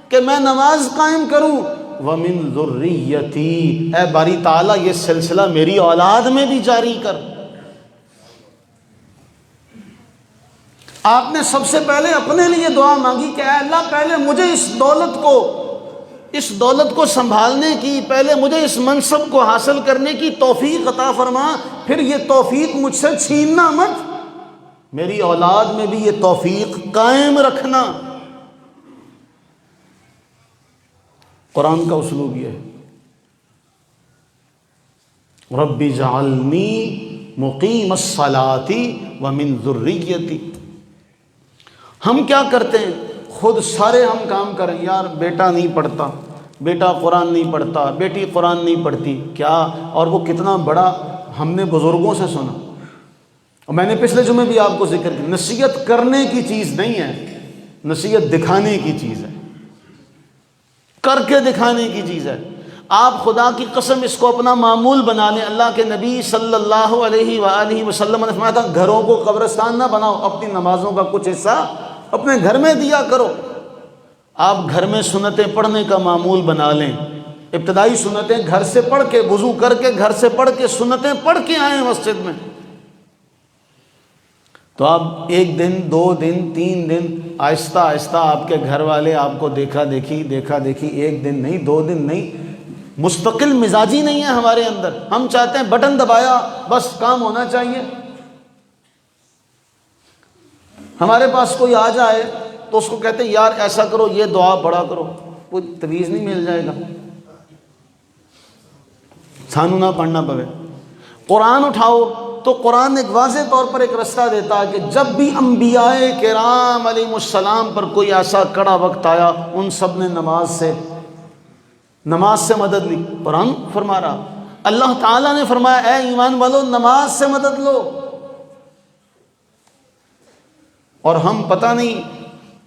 کہ میں نماز قائم کروں۔ وَمِن ذُرِّيَّتِي، اے باری تعالیٰ یہ سلسلہ میری اولاد میں بھی جاری کر۔ آپ نے سب سے پہلے اپنے لیے دعا مانگی کہ اے اللہ پہلے مجھے اس دولت کو سنبھالنے کی، پہلے مجھے اس منصب کو حاصل کرنے کی توفیق عطا فرما، پھر یہ توفیق مجھ سے چھیننا مت، میری اولاد میں بھی یہ توفیق قائم رکھنا۔ قرآن کا اسلوب یہ ہے، رب اجعلنی مقیم الصلاۃ ومن ذریتی۔ ہم کیا کرتے ہیں؟ خود سارے ہم کام کریں، یار بیٹا نہیں پڑھتا، بیٹا قرآن نہیں پڑھتا، بیٹی قرآن نہیں پڑھتی، کیا؟ اور وہ کتنا بڑا ہم نے بزرگوں سے سنا، اور میں نے پچھلے جمعے بھی آپ کو ذکر کیا، نصیحت کرنے کی چیز نہیں ہے، نصیحت دکھانے کی چیز ہے، کر کے دکھانے کی چیز ہے۔ آپ خدا کی قسم اس کو اپنا معمول بنا لیں۔ اللہ کے نبی صلی اللہ علیہ وآلہ وسلم نے فرمایا تھا گھروں کو قبرستان نہ بناؤ، اپنی نمازوں کا کچھ حصہ اپنے گھر میں دیا کرو۔ آپ گھر میں سنتیں پڑھنے کا معمول بنا لیں، ابتدائی سنتیں گھر سے پڑھ کے، وضو کر کے گھر سے پڑھ کے سنتیں پڑھ کے آئیں مسجد میں، تو آپ ایک دن، 2 دن، 3 دن، آہستہ آہستہ آپ کے گھر والے آپ کو دیکھا دیکھی، ایک دن نہیں، 2 دن نہیں، مستقل مزاجی نہیں ہے ہمارے اندر۔ ہم چاہتے ہیں بٹن دبایا بس کام ہونا چاہیے۔ ہمارے پاس کوئی آ جائے تو اس کو کہتے ہیں یار ایسا کرو، یہ دعا پڑھا کرو، کوئی تویز نہیں مل جائے گا، سانو نہ پڑھنا پڑے۔ قرآن اٹھاؤ تو قرآن ایک واضح طور پر ایک رستہ دیتا ہے کہ جب بھی انبیاء کرام علیہ السلام پر کوئی ایسا کڑا وقت آیا، ان سب نے نماز سے مدد لی۔ قرآن فرما رہا، اللہ تعالیٰ نے فرمایا اے ایمان والو نماز سے مدد لو۔ اور ہم پتہ نہیں،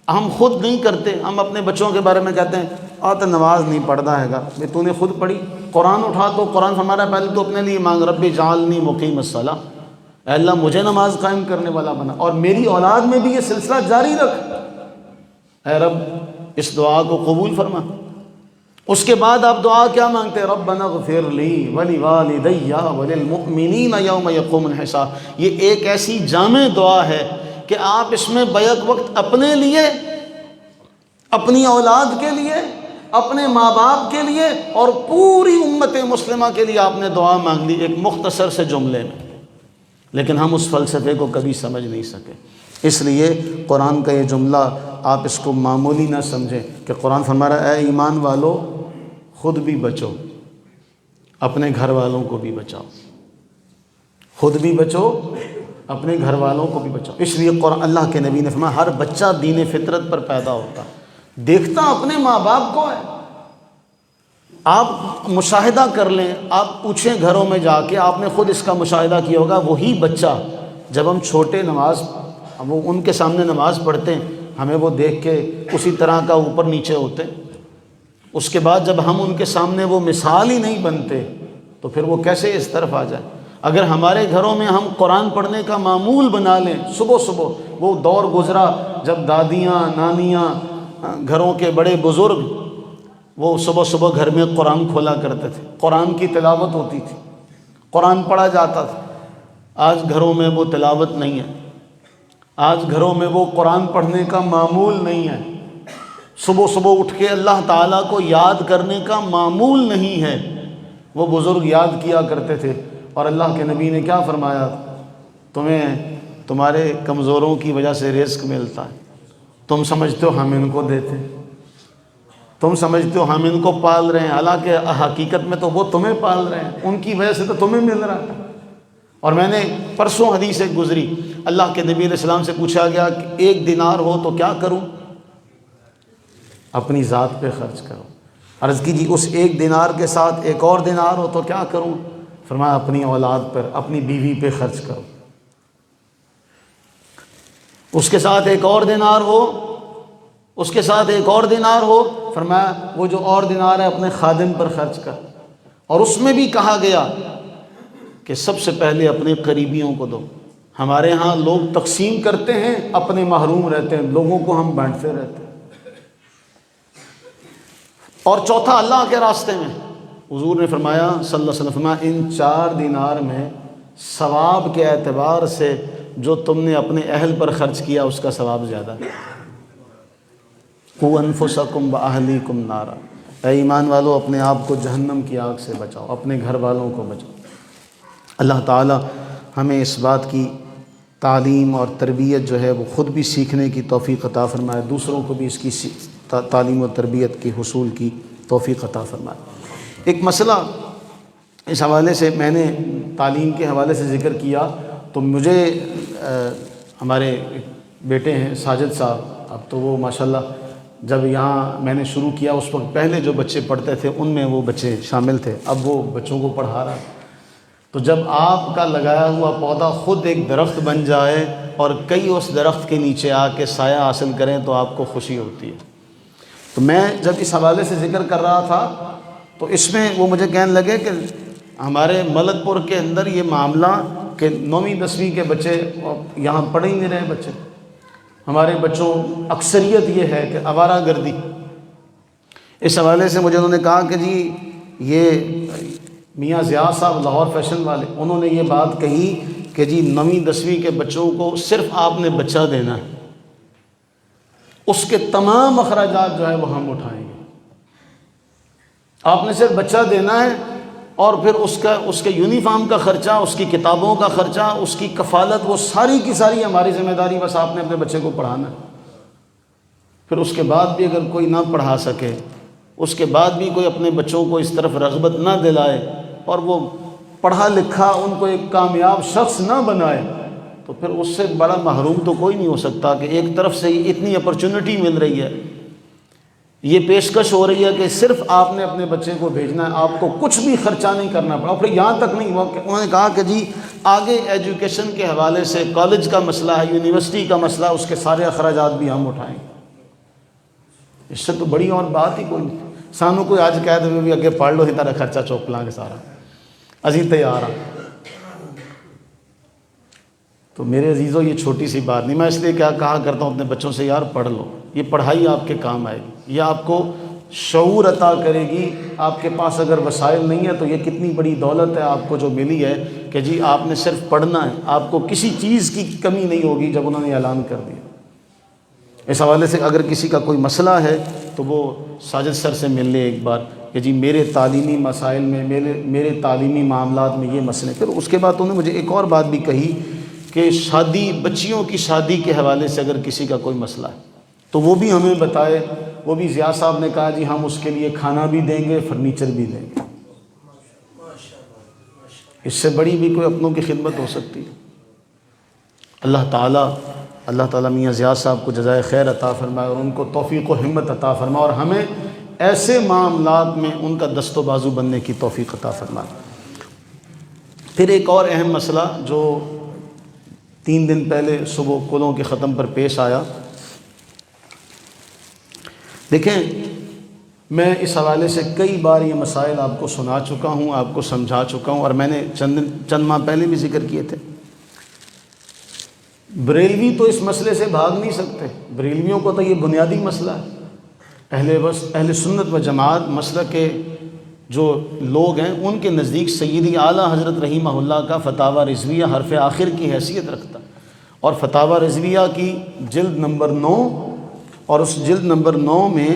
ہم خود نہیں کرتے، ہم اپنے بچوں کے بارے میں کہتے ہیں تو نماز نہیں پڑھتا ہے گا، تو نے خود پڑھی؟ قرآن اٹھا تو قرآن فرما رہا ہے پہلے تو اپنے لیے مانگ، رب اجعلنی مقیم الصلاۃ، اے اللہ مجھے نماز قائم کرنے والا بنا، اور میری اولاد میں بھی یہ سلسلہ جاری رکھ، اے رب اس دعا کو قبول فرما۔ اس کے بعد آپ دعا کیا مانگتے ہیں؟ ربنا اغفر لی ولوالدی وللمؤمنین یوم یقوم الحساب۔ یہ ایک ایسی جامع دعا ہے کہ آپ اس میں بیک وقت اپنے لیے، اپنی اولاد کے لیے، اپنے ماں باپ کے لیے اور پوری امت مسلمہ کے لیے آپ نے دعا مانگ لی ایک مختصر سے جملے میں، لیکن ہم اس فلسفے کو کبھی سمجھ نہیں سکے۔ اس لیے قرآن کا یہ جملہ آپ اس کو معمولی نہ سمجھیں کہ قرآن فرما رہا ہے اے ایمان والو خود بھی بچو، اپنے گھر والوں کو بھی بچاؤ، خود بھی بچو، اپنے گھر والوں کو بھی بچاؤ۔ اس لیے قرآن اللہ کے نبی نے فرمایا ہر بچہ دین فطرت پر پیدا ہوتا، دیکھتا اپنے ماں باپ کو ہے۔ آپ مشاہدہ کر لیں، آپ پوچھیں گھروں میں جا کے، آپ نے خود اس کا مشاہدہ کیا ہوگا، وہی بچہ جب ہم چھوٹے وہ ان کے سامنے نماز پڑھتے ہیں ہمیں وہ دیکھ کے اسی طرح کا اوپر نیچے ہوتے. اس کے بعد جب ہم ان کے سامنے وہ مثال ہی نہیں بنتے تو پھر وہ کیسے اس طرف آ جائے. اگر ہمارے گھروں میں ہم قرآن پڑھنے کا معمول بنا لیں، صبح صبح وہ دور گزرا جب دادیاں نانیاں گھروں کے بڑے بزرگ وہ صبح صبح گھر میں قرآن کھولا کرتے تھے، قرآن کی تلاوت ہوتی تھی، قرآن پڑھا جاتا تھا. آج گھروں میں وہ تلاوت نہیں ہے، آج گھروں میں وہ قرآن پڑھنے کا معمول نہیں ہے، صبح صبح اٹھ کے اللہ تعالیٰ کو یاد کرنے کا معمول نہیں ہے. وہ بزرگ یاد کیا کرتے تھے اور اللہ کے نبی نے کیا فرمایا؟ تمہیں تمہارے کمزوروں کی وجہ سے رزق ملتا ہے، تم سمجھتے ہو ہم ان کو دیتے، تم سمجھتے ہو ہم ان کو پال رہے ہیں، حالانکہ حقیقت میں تو وہ تمہیں پال رہے ہیں، ان کی وجہ سے تو تمہیں مل رہا ہے. اور میں نے پرسوں حدیث ایک گزری، اللہ کے نبی علیہ السلام سے پوچھا گیا کہ 1 دینار ہو تو کیا کروں؟ اپنی ذات پہ خرچ کرو. عرض کی جی اس 1 دینار کے ساتھ 1 اور دینار ہو تو کیا کروں؟ فرمایا اپنی اولاد پر، اپنی بیوی پہ خرچ کرو. اس کے ساتھ 1 اور دینار ہو، اس کے ساتھ 1 اور دینار ہو، فرمایا وہ جو اور دینار ہے اپنے خادم پر خرچ کر. اور اس میں بھی کہا گیا کہ سب سے پہلے اپنے قریبیوں کو دو. ہمارے ہاں لوگ تقسیم کرتے ہیں، اپنے محروم رہتے ہیں، لوگوں کو ہم بانٹتے رہتے ہیں. اور چوتھا اللہ کے راستے میں، حضور نے فرمایا صلی اللہ علیہ وسلم، فرمایا ان 4 دینار میں ثواب کے اعتبار سے جو تم نے اپنے اہل پر خرچ کیا اس کا ثواب زیادہ ہے. قُوا أَنفُسَكُمْ وَأَهْلِيكُمْ نَارًا، اے ایمان والو اپنے آپ کو جہنم کی آگ سے بچاؤ، اپنے گھر والوں کو بچاؤ. اللہ تعالی ہمیں اس بات کی تعلیم اور تربیت جو ہے وہ خود بھی سیکھنے کی توفیق عطا فرمائے، دوسروں کو بھی اس کی تعلیم و تربیت کے حصول کی توفیق عطا فرمائے. ایک مسئلہ اس حوالے سے میں نے تعلیم کے حوالے سے ذکر کیا تو مجھے ہمارے بیٹے ہیں ساجد صاحب، اب تو وہ ماشاءاللہ جب یہاں میں نے شروع کیا اس وقت پہلے جو بچے پڑھتے تھے ان میں وہ بچے شامل تھے، اب وہ بچوں کو پڑھا رہا ہے. تو جب آپ کا لگایا ہوا پودا خود ایک درخت بن جائے اور کئی اس درخت کے نیچے آ کے سایہ حاصل کریں تو آپ کو خوشی ہوتی ہے. تو میں جب اس حوالے سے ذکر کر رہا تھا تو اس میں وہ مجھے کہنے لگے کہ ہمارے ملک پور کے اندر یہ معاملہ کہ 9ویں 10ویں کے بچے یہاں پڑھ ہی نہیں رہے بچے، ہمارے بچوں اکثریت یہ ہے کہ آوارہ گردی. اس حوالے سے مجھے انہوں نے کہا کہ جی یہ میاں ضیاء صاحب لاہور فیشن والے، انہوں نے یہ بات کہی کہ جی 9ویں 10ویں کے بچوں کو صرف آپ نے بچہ دینا ہے، اس کے تمام اخراجات جو ہے وہ ہم اٹھائیں گے. آپ نے صرف بچہ دینا ہے اور پھر اس کے یونیفارم کا خرچہ، اس کی کتابوں کا خرچہ، اس کی کفالت، وہ ساری کی ساری ہماری ذمہ داری، بس آپ نے اپنے بچے کو پڑھانا ہے. پھر اس کے بعد بھی اگر کوئی نہ پڑھا سکے، اس کے بعد بھی کوئی اپنے بچوں کو اس طرف رغبت نہ دلائے اور وہ پڑھا لکھا ان کو ایک کامیاب شخص نہ بنائے تو پھر اس سے بڑا محروم تو کوئی نہیں ہو سکتا کہ ایک طرف سے اتنی اپرچونٹی مل رہی ہے، یہ پیشکش ہو رہی ہے کہ صرف آپ نے اپنے بچے کو بھیجنا ہے، آپ کو کچھ بھی خرچہ نہیں کرنا پڑا. پھر یہاں تک نہیں، انہوں نے کہا کہ جی آگے ایجوکیشن کے حوالے سے کالج کا مسئلہ ہے، یونیورسٹی کا مسئلہ، اس کے سارے اخراجات بھی ہم اٹھائیں گے. اس سے تو بڑی اور بات ہی کوئی نہیں. سانو کوئی آج کہہ دے بھی اگے پڑھ لو، ہی طرح خرچہ چوک لیں گے سارا، ازیں تیار ہاں. تو میرے عزیزو یہ چھوٹی سی بات نہیں، میں اس لیے کیا کہا کرتا ہوں اپنے بچوں سے، یار پڑھ لو، یہ پڑھائی آپ کے کام آئے گی، یہ آپ کو شعور عطا کرے گی. آپ کے پاس اگر وسائل نہیں ہے تو یہ کتنی بڑی دولت ہے آپ کو جو ملی ہے کہ جی آپ نے صرف پڑھنا ہے، آپ کو کسی چیز کی کمی نہیں ہوگی. جب انہوں نے اعلان کر دیا اس حوالے سے اگر کسی کا کوئی مسئلہ ہے تو وہ ساجد سر سے مل لے ایک بار کہ جی میرے تعلیمی مسائل میں، میرے تعلیمی معاملات میں یہ مسئلے. پھر اس کے بعد انہوں نے مجھے ایک اور بات بھی کہی کہ شادی، بچیوں کی شادی کے حوالے سے اگر کسی کا کوئی مسئلہ ہے تو وہ بھی ہمیں بتائے. وہ بھی ضیاء صاحب نے کہا جی ہم اس کے لیے کھانا بھی دیں گے، فرنیچر بھی دیں گے. اس سے بڑی بھی کوئی اپنوں کی خدمت ہو سکتی ہے. اللہ تعالیٰ میاں ضیاء صاحب کو جزائے خیر عطا فرمائے اور ان کو توفیق و ہمت عطا فرمائے اور ہمیں ایسے معاملات میں ان کا دست و بازو بننے کی توفیق عطا فرمائے. پھر ایک اور اہم مسئلہ جو 3 دن پہلے صبح کلوں کے ختم پر پیش آیا دیکھیں میں اس حوالے سے کئی بار یہ مسائل آپ کو سنا چکا ہوں، آپ کو سمجھا چکا ہوں، اور میں نے چند ماہ پہلے بھی ذکر کیے تھے۔ بریلوی تو اس مسئلے سے بھاگ نہیں سکتے، بریلویوں کو تو یہ بنیادی مسئلہ ہے۔ اہل سنت و جماعت مسلک کے جو لوگ ہیں ان کے نزدیک سیدی اعلیٰ حضرت رحمہ اللہ کا فتاوی رضویہ حرف آخر کی حیثیت رکھتا، اور فتاوی رضویہ کی جلد نمبر 9، اور اس جلد نمبر 9 میں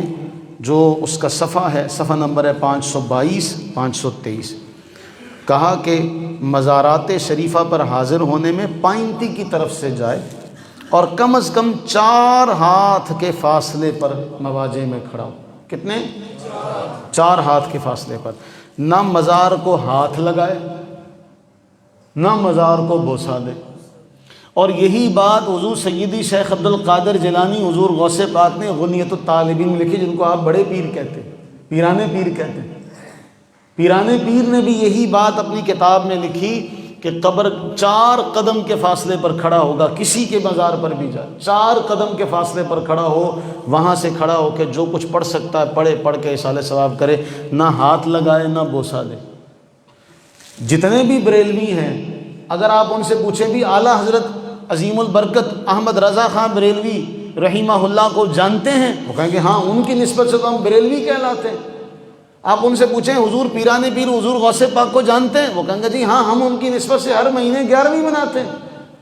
جو اس کا صفحہ ہے، صفحہ نمبر ہے 522 523، کہا کہ مزارات شریفہ پر حاضر ہونے میں پائنتی کی طرف سے جائے اور کم از کم 4 ہاتھ کے فاصلے پر مواجہ میں کھڑا ہو۔ کتنے؟ 4 ہاتھ کے فاصلے پر، نہ مزار کو ہاتھ لگائے نہ مزار کو بوسہ دے۔ اور یہی بات حضور سیدی شیخ عبد القادر جیلانی حضور غوث پاک نے غنیۃ الطالبین میں لکھی، جن کو آپ بڑے پیر کہتے ہیں، پیرانے پیر کہتے ہیں۔ پیرانے پیر نے بھی یہی بات اپنی کتاب میں لکھی کہ قبر 4 قدم کے فاصلے پر کھڑا ہوگا، کسی کے مزار پر بھی جائے 4 قدم کے فاصلے پر کھڑا ہو، وہاں سے کھڑا ہو کے جو کچھ پڑھ سکتا ہے پڑھے، پڑھ کے اصالہ ثواب کرے، نہ ہاتھ لگائے نہ بوسہ دے۔ جتنے بھی بریلوی ہیں اگر آپ ان سے پوچھیں بھی اعلیٰ حضرت عظیم البرکت احمد رضا خان بریلوی رحمہ اللہ کو جانتے ہیں؟ وہ کہیں گے ہاں، ان کی نسبت سے تو ہم بریلوی کہلاتے ہیں۔ آپ ان سے پوچھیں حضور پیرانے پیر حضور غوث پاک کو جانتے ہیں؟ وہ کہیں گے جی ہاں، ہم ان کی نسبت سے ہر مہینے 11ویں مناتے ہیں۔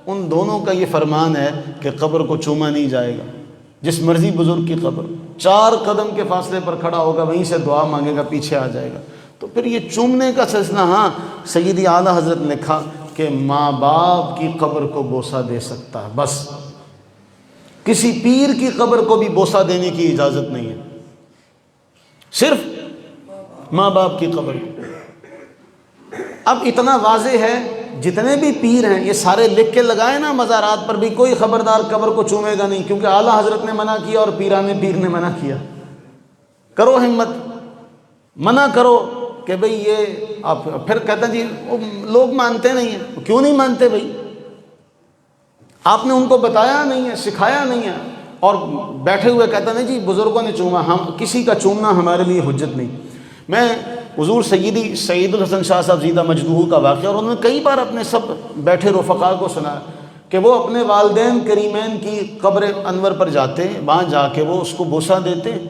ان دونوں کا یہ فرمان ہے کہ قبر کو چوما نہیں جائے گا، جس مرضی بزرگ کی قبر 4 قدم کے فاصلے پر کھڑا ہوگا، وہیں سے دعا مانگے گا، پیچھے آ جائے گا۔ تو پھر یہ چومنے کا سلسلہ، ہاں سیدی اعلیٰ حضرت نے لکھا کہ ماں باپ کی قبر کو بوسہ دے سکتا ہے، بس کسی پیر کی قبر کو بھی بوسہ دینے کی اجازت نہیں ہے، صرف ماں باپ کی قبر کو۔ اب اتنا واضح ہے، جتنے بھی پیر ہیں یہ سارے لکھ کے لگائے نا مزارات پر بھی، کوئی خبردار قبر کو چومے گا نہیں، کیونکہ اعلیٰ حضرت نے منع کیا اور پیرانے پیر نے منع کیا۔ کرو ہمت، منع کرو کہ بھئی یہ آپ، پھر کہتا جی لوگ مانتے نہیں ہیں۔ کیوں نہیں مانتے بھئی؟ آپ نے ان کو بتایا نہیں ہے، سکھایا نہیں ہے، اور بیٹھے ہوئے کہتا نہیں جی بزرگوں نے چوما، ہم کسی کا چومنا ہمارے لیے حجت نہیں۔ میں حضور سیدی سعید الحسن شاہ صاحب زیدہ مجدوہ کا واقعہ، اور انہوں نے کئی بار اپنے سب بیٹھے رفقا کو سنا کہ وہ اپنے والدین کریمین کی قبر انور پر جاتے ہیں، وہاں جا کے وہ اس کو بوسہ دیتے ہیں۔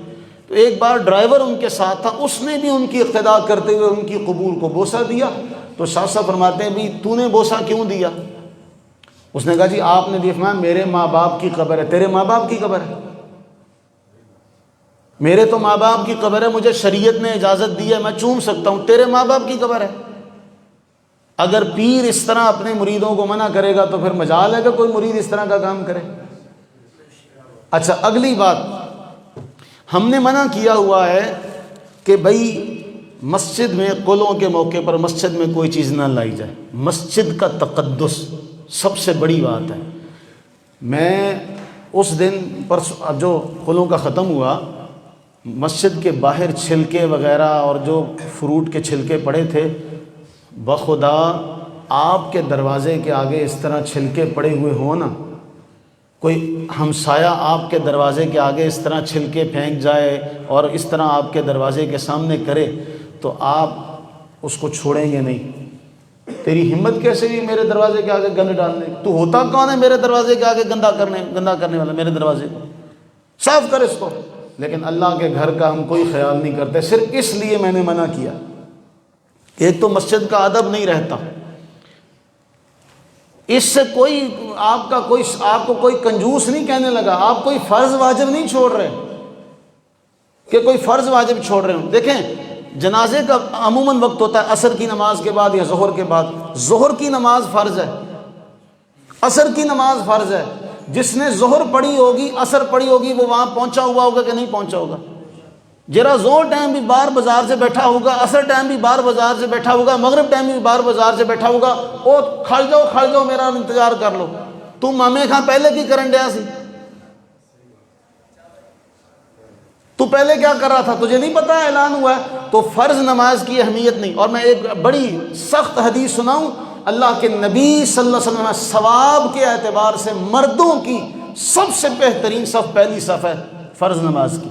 تو ایک بار ڈرائیور ان کے ساتھ تھا، اس نے بھی ان کی اقتداء کرتے ہوئے ان کی قبور کو بوسہ دیا۔ تو شاہ صاحب فرماتے ہیں بھی تو نے بوسہ کیوں دیا؟ اس نے کہا جی آپ نے فرمایا میرے ماں باپ کی قبر ہے، تیرے ماں باپ کی قبر ہے؟ میرے تو ماں باپ کی قبر ہے، مجھے شریعت نے اجازت دی ہے، میں چوم سکتا ہوں، تیرے ماں باپ کی قبر ہے۔ اگر پیر اس طرح اپنے مریدوں کو منع کرے گا تو پھر مجال ہے کہ کوئی مرید اس طرح کا کام کرے۔ اچھا اگلی بات، ہم نے منع کیا ہوا ہے کہ بھئی مسجد میں قلوں کے موقع پر مسجد میں کوئی چیز نہ لائی جائے۔ مسجد کا تقدس سب سے بڑی بات ہے۔ میں اس دن پر جو قلوں کا ختم ہوا، مسجد کے باہر چھلکے وغیرہ اور جو فروٹ کے چھلکے پڑے تھے، بخدا آپ کے دروازے کے آگے اس طرح چھلکے پڑے ہوئے ہوں نا، کوئی ہمسایہ آپ کے دروازے کے آگے اس طرح چھلکے پھینک جائے اور اس طرح آپ کے دروازے کے سامنے کرے تو آپ اس کو چھوڑیں گے نہیں۔ تیری ہمت کیسے ہوئی میرے دروازے کے آگے گند ڈالنے؟ تو ہوتا کون ہے میرے دروازے کے آگے گندا کرنے والا؟ میرے دروازے کو صاف کر اس کو۔ لیکن اللہ کے گھر کا ہم کوئی خیال نہیں کرتے، صرف اس لیے میں نے منع کیا۔ ایک تو مسجد کا ادب نہیں رہتا، اس سے کوئی آپ کو کوئی کنجوس نہیں کہنے لگا، آپ کوئی فرض واجب نہیں چھوڑ رہے کہ کوئی فرض واجب چھوڑ رہے ہوں۔ دیکھیں جنازے کا عموماً وقت ہوتا ہے عصر کی نماز کے بعد یا ظہر کے بعد۔ ظہر کی نماز فرض ہے، عصر کی نماز فرض ہے۔ جس نے ظہر پڑھی ہوگی عصر پڑھی ہوگی وہ وہاں پہنچا ہوا ہوگا کہ نہیں پہنچا ہوگا؟ جرا ظہر ٹائم بھی بار بازار سے بیٹھا ہوگا، عصر ٹائم بھی بار بازار سے بیٹھا ہوگا، مغرب ٹائم بھی بار بازار سے بیٹھا ہوگا۔ او کھڑ جاؤ میرا انتظار کر لو، تم مامے کھاں پہلے کی کرن ڈیا سی؟ تو پہلے کیا کر رہا تھا؟ تجھے نہیں پتا اعلان ہوا ہے؟ تو فرض نماز کی اہمیت نہیں۔ اور میں ایک بڑی سخت حدیث سناؤں، اللہ کے نبی صلی اللہ علیہ وسلم ثواب کے اعتبار سے مردوں کی سب سے بہترین صف پہلی صف ہے فرض نماز کی۔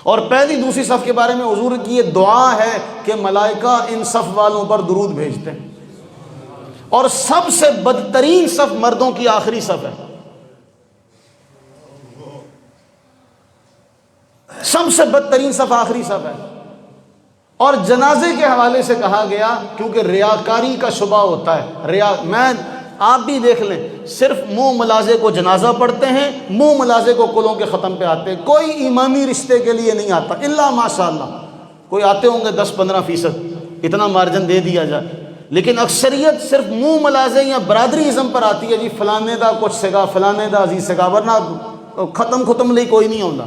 اور پہلی دوسری صف کے بارے میں حضور کی یہ دعا ہے کہ ملائکہ ان صف والوں پر درود بھیجتے ہیں، اور سب سے بدترین صف مردوں کی آخری صف ہے، سب سے بدترین صف آخری صف ہے۔ اور جنازے کے حوالے سے کہا گیا کیونکہ ریاکاری کا شبہ ہوتا ہے، آپ بھی دیکھ لیں، صرف منہ ملازے کو جنازہ پڑھتے ہیں، منہ ملازے کو کلوں کے ختم پہ آتے ہیں، کوئی ایمانی رشتے کے لیے نہیں آتا، الا ماشاءاللہ کوئی آتے ہوں گے 10-15%، اتنا مارجن دے دیا جائے، لیکن اکثریت صرف منہ ملازے یا برادری ازم پر آتی ہے، جی فلانے دا کچھ سگا، فلانے دا عزیز سگا، ورنہ ختم لئی کوئی نہیں ہوتا۔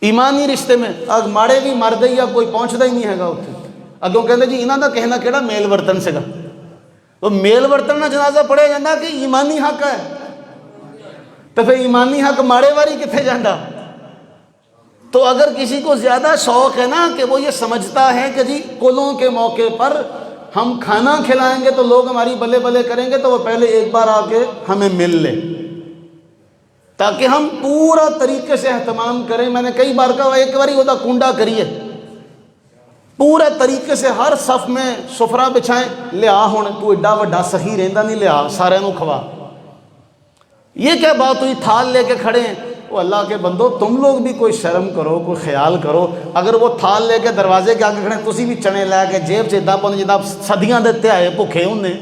ایمانی رشتے میں اگ ماڑے بھی مر گئی یا کوئی پہنچتا ہی نہیں ہے گا اتنے، اگوں کہتے جی انہاں دا کہنا کیڑا میل ورتن سگا، تو میل ورتن نہ جنازہ پڑھیا جاندہ کہ ایمانی حق ہے، تو پھر ایمانی حق ماڑے واری کتنے جاندہ؟ تو اگر کسی کو زیادہ شوق ہے نا کہ وہ یہ سمجھتا ہے کہ جی کلوں کے موقع پر ہم کھانا کھلائیں گے تو لوگ ہماری بلے بلے کریں گے، تو وہ پہلے ایک بار آ کے ہمیں مل لے تاکہ ہم پورا طریقے سے اہتمام کریں۔ میں نے کئی بار کہا ایک باری وہ کنڈا کریے، پورا طریقے سے ہر صف میں سفرہ بچھائیں، لیا ہوں تو ایڈا وڈا سخی رہندہ نہیں، لیا سارے نو کھوا۔ یہ کیا بات ہوئی تھال لے کے کھڑے ہیں؟ وہ اللہ کے بندو تم لوگ بھی کوئی شرم کرو، کوئی خیال کرو۔ اگر وہ تھال لے کے دروازے کے آگے کھڑے ہیں، تسی بھی چنے لے کے جیب سے ادا پاؤں جدا صدیاں دیتے آئے بھوکے انہیں،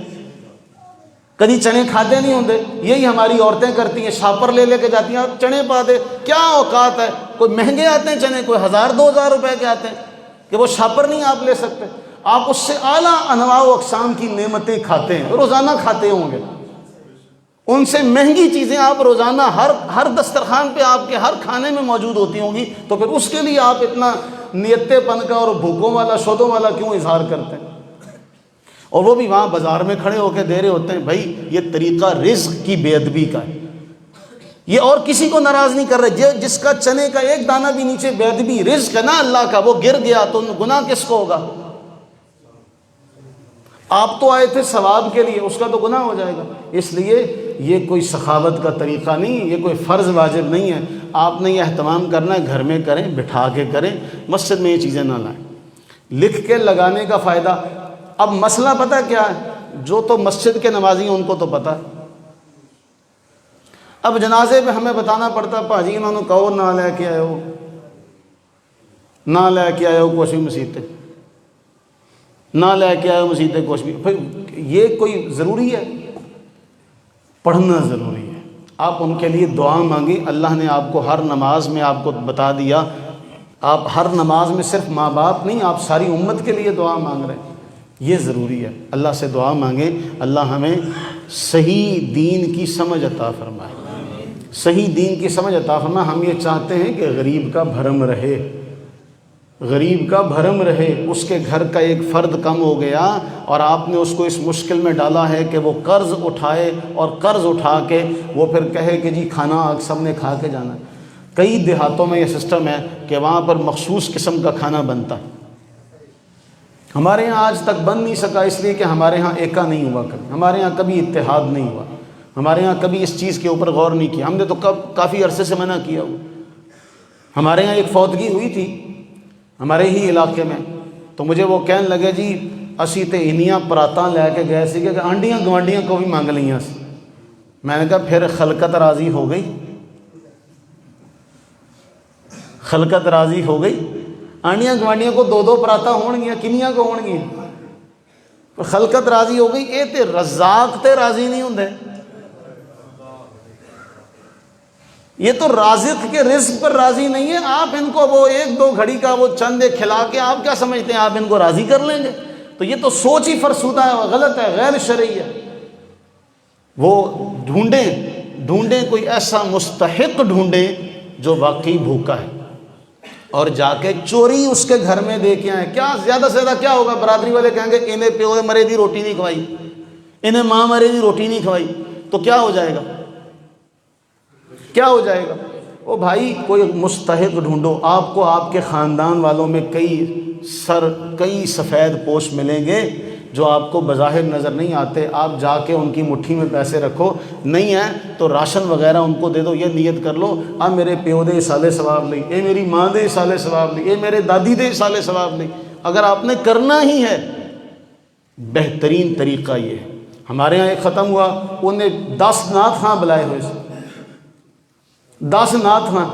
کدی چنے کھاتے نہیں ہوندے، یہی ہماری عورتیں کرتی ہیں، شاپر لے کے جاتی ہیں، چنے پا دے، کیا اوقات ہے؟ کوئی مہنگے آتے ہیں چنے، کوئی 1000-2000 روپے کے آتے ہیں کہ وہ شاپر نہیں آپ لے سکتے، آپ اس سے اعلیٰ انواع و اقسام کی نعمتیں کھاتے ہیں، روزانہ کھاتے ہوں گے، ان سے مہنگی چیزیں آپ روزانہ ہر دسترخوان پہ آپ کے ہر کھانے میں موجود ہوتی ہوں گی، تو پھر اس کے لیے آپ اتنا نیتے پن کا اور بھوکوں والا شودوں والا کیوں اظہار کرتے ہیں؟ اور وہ بھی وہاں بازار میں کھڑے ہو کے دے رہے ہوتے ہیں۔ بھائی یہ طریقہ رزق کی بے ادبی کا ہے، یہ اور کسی کو ناراض نہیں کر رہے، جس کا چنے کا ایک دانہ بھی نیچے بے ادبی، رزق ہے نا اللہ کا، وہ گر گیا تو گناہ کس کو ہوگا؟ آپ تو آئے تھے ثواب کے لیے، اس کا تو گناہ ہو جائے گا۔ اس لیے یہ کوئی سخاوت کا طریقہ نہیں، یہ کوئی فرض واجب نہیں ہے، آپ نے یہ اہتمام کرنا ہے گھر میں کریں، بٹھا کے کریں، مسجد میں یہ چیزیں نہ لائیں۔ لکھ کے لگانے کا فائدہ، اب مسئلہ پتہ کیا ہے؟ جو تو مسجد کے نمازی ہیں ان کو تو پتہ ہے، اب جنازے پہ ہمیں بتانا پڑتا، پاجی انہوں نے کہو نہ لے کے آئے ہو، نہ لے کے آئے ہو کچھ بھی مسیطیں، نہ لے کے آئے ہو مسیطیں کچھ بھی، پھر یہ کوئی ضروری ہے؟ پڑھنا ضروری ہے۔ آپ ان کے لیے دعا مانگیں، اللہ نے آپ کو ہر نماز میں آپ کو بتا دیا، آپ ہر نماز میں صرف ماں باپ نہیں، آپ ساری امت کے لیے دعا مانگ رہے ہیں، یہ ضروری ہے۔ اللہ سے دعا مانگیں، اللہ ہمیں صحیح دین کی سمجھ عطا فرمائے، صحیح دین کی سمجھ عطا فرمائے۔ ہم یہ چاہتے ہیں کہ غریب کا بھرم رہے، غریب کا بھرم رہے، اس کے گھر کا ایک فرد کم ہو گیا اور آپ نے اس کو اس مشکل میں ڈالا ہے کہ وہ قرض اٹھائے اور قرض اٹھا کے وہ پھر کہے کہ جی کھانا سب نے کھا کے جانا ہے۔ کئی دیہاتوں میں یہ سسٹم ہے کہ وہاں پر مخصوص قسم کا کھانا بنتا ہے، ہمارے ہاں آج تک بن نہیں سکا، اس لیے کہ ہمارے ہاں ایکا نہیں ہوا، کبھی ہمارے ہاں کبھی اتحاد نہیں ہوا، ہمارے ہاں کبھی اس چیز کے اوپر غور نہیں کیا، ہم نے تو کافی عرصے سے منع کیا ہوا۔ ہمارے ہاں ایک فوتگی ہوئی تھی ہمارے ہی علاقے میں، تو مجھے وہ کہنے لگے جی اسی تے انیاں پراتاں لے کے گئے سی کہ آنڈیاں گوانڈیاں کو بھی مانگ لیاں سی۔ میں نے کہا پھر خلقت راضی ہو گئی، خلقت راضی ہو گئی، آنڈیاں گوانڈیاں کو 2-2 پراتا ہون گیاں، کنیاں کو ہون گیاں، خلقت راضی ہو گئی۔ اے تے رزاق تے راضی نہیں ہوندے، یہ تو رازق کے رزق پر راضی نہیں ہے، آپ ان کو وہ 1-2 گھڑی کا وہ چند کھلا کے آپ کیا سمجھتے ہیں آپ ان کو راضی کر لیں گے؟ تو یہ تو سوچ ہی فرسودہ ہے، غلط ہے، غیر شرعی ہے۔ وہ ڈھونڈیں کوئی ایسا مستحق ڈھونڈیں جو واقعی بھوکا ہے، اور جا کے چوری اس کے گھر میں دے کے آئیں۔ کیا زیادہ سے زیادہ کیا ہوگا؟ برادری والے کہیں گے انہیں پیو مرے دی روٹی نہیں کھوائی، انہیں ماں مرے دی روٹی نہیں کھوائی، تو کیا ہو جائے گا؟ کیا ہو جائے گا؟ او بھائی کوئی مستحق ڈھونڈو، آپ کو آپ کے خاندان والوں میں کئی سفید پوش ملیں گے جو آپ کو بظاہر نظر نہیں آتے، آپ جا کے ان کی مٹھی میں پیسے رکھو، نہیں ہیں تو راشن وغیرہ ان کو دے دو، یہ نیت کر لو میرے پیو دے سالے ثواب لئی، اے میری ماں دے سالے ثواب لئی، اے میرے دادی دے سالے ثواب لئی۔ اگر آپ نے کرنا ہی ہے، بہترین طریقہ یہ ہے۔ ہمارے ہاں ایک ختم ہوا، انہیں 10 نعت خواں بلائے ہوئے سے، 10 نعت خواں۔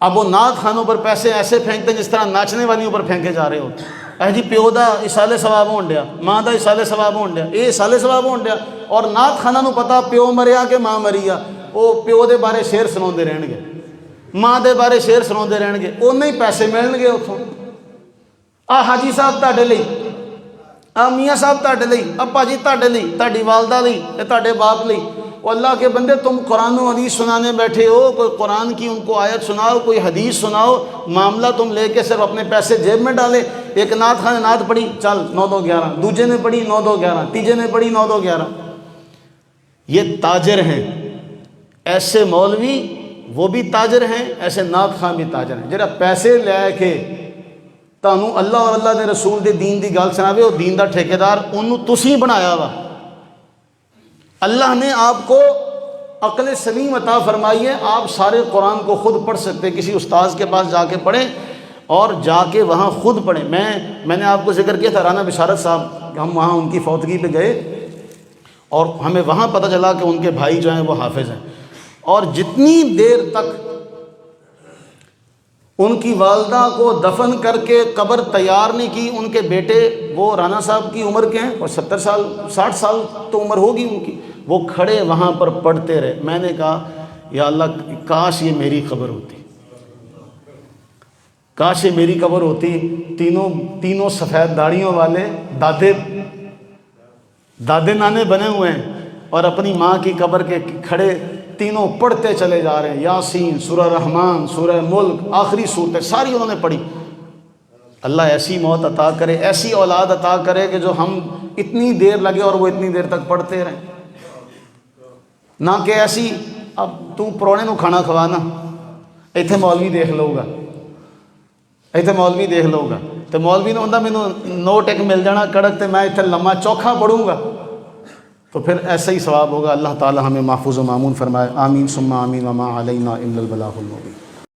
اب وہ نعت خانوں پر پیسے ایسے پھینکتے جس طرح ناچنے والیوں پر پھینکے جا رہے ہوتے۔ اے جی پیو دا اسالے ثواب ہون ڈیا، ماں دا اسالے ثواب ہون ڈیا، اے اسالے ثواب ہون ڈیا، اور نعت خانہ نو پتا پیو مریا کہ ماں مری آ، وہ پیو دے بارے شعر سناؤندے رہن گے، ماں دے بارے شعر سناؤندے رہن گے، انہیں ہی پیسے ملن گے اتوں۔ حاجی صاحب تہاڈے لئی، میاں صاحب تہاڈے لئی، ابا جی تہاڈے لئی، تہاڈی والدہ لئی، تہاڈے باپ لئی۔ وہ اللہ کے بندے تم قرآن و حدیث سنانے بیٹھے ہو، کوئی قرآن کی ان کو آیت سناؤ، کوئی حدیث سناؤ، معاملہ تم لے کے صرف اپنے پیسے جیب میں ڈالے۔ ایک نعت خان نے نعت پڑھی، چل 9 2 11، دوسرے نے پڑھی 9 2 11، تیجے نے پڑھی 9 2 11۔ یہ تاجر ہیں، ایسے مولوی وہ بھی تاجر ہیں، ایسے نعت خان بھی تاجر ہیں، جڑا پیسے لے کے تانوں اللہ اور اللہ دے رسول دے دین دی گل سناوے، وہ دین دا ٹھیکیدار انہوں تسی بنایا وا۔ اللہ نے آپ کو عقل سلیم عطا فرمائی ہے، آپ سارے قرآن کو خود پڑھ سکتے، کسی استاذ کے پاس جا کے پڑھیں اور جا کے وہاں خود پڑھیں۔ میں نے آپ کو ذکر کیا تھا رانا بشارت صاحب، ہم وہاں ان کی فوتگی پہ گئے اور ہمیں وہاں پتہ چلا کہ ان کے بھائی جو ہیں وہ حافظ ہیں، اور جتنی دیر تک ان کی والدہ کو دفن کر کے قبر تیار نہیں کی، ان کے بیٹے، وہ رانا صاحب کی عمر کے ہیں اور 70 سال 60 سال تو عمر ہوگی ان کی، وہ کھڑے وہاں پر پڑھتے رہے۔ میں نے کہا یا اللہ کاش یہ میری قبر ہوتی، کاش یہ میری قبر ہوتی۔ تینوں سفید داڑھیوں والے دادے نانے بنے ہوئے ہیں اور اپنی ماں کی قبر کے کھڑے تینوں پڑھتے چلے جا رہے ہیں، یاسین، سورہ رحمان، سورہ ملک، آخری صورتیں ساری انہوں نے پڑھی۔ اللہ ایسی موت عطا کرے، ایسی اولاد عطا کرے کہ جو ہم اتنی دیر لگے اور وہ اتنی دیر تک پڑھتے رہیں، نہ کہ ایسی اب تو پرونے نو کھانا کھوانا، ایتھے مولوی دیکھ لو گا، ایتھے مولوی دیکھ لو گا، تو مولوی نے ہوندا مینوں نوٹ ایک مل جانا کڑک تے میں ایتھے لمحہ چوکھا پڑھوں گا، تو پھر ایسا ہی ثواب ہوگا۔ اللہ تعالی ہمیں محفوظ و مامون فرمائے، آمین ثم آمین، وما علینا الا البلاغ المبین۔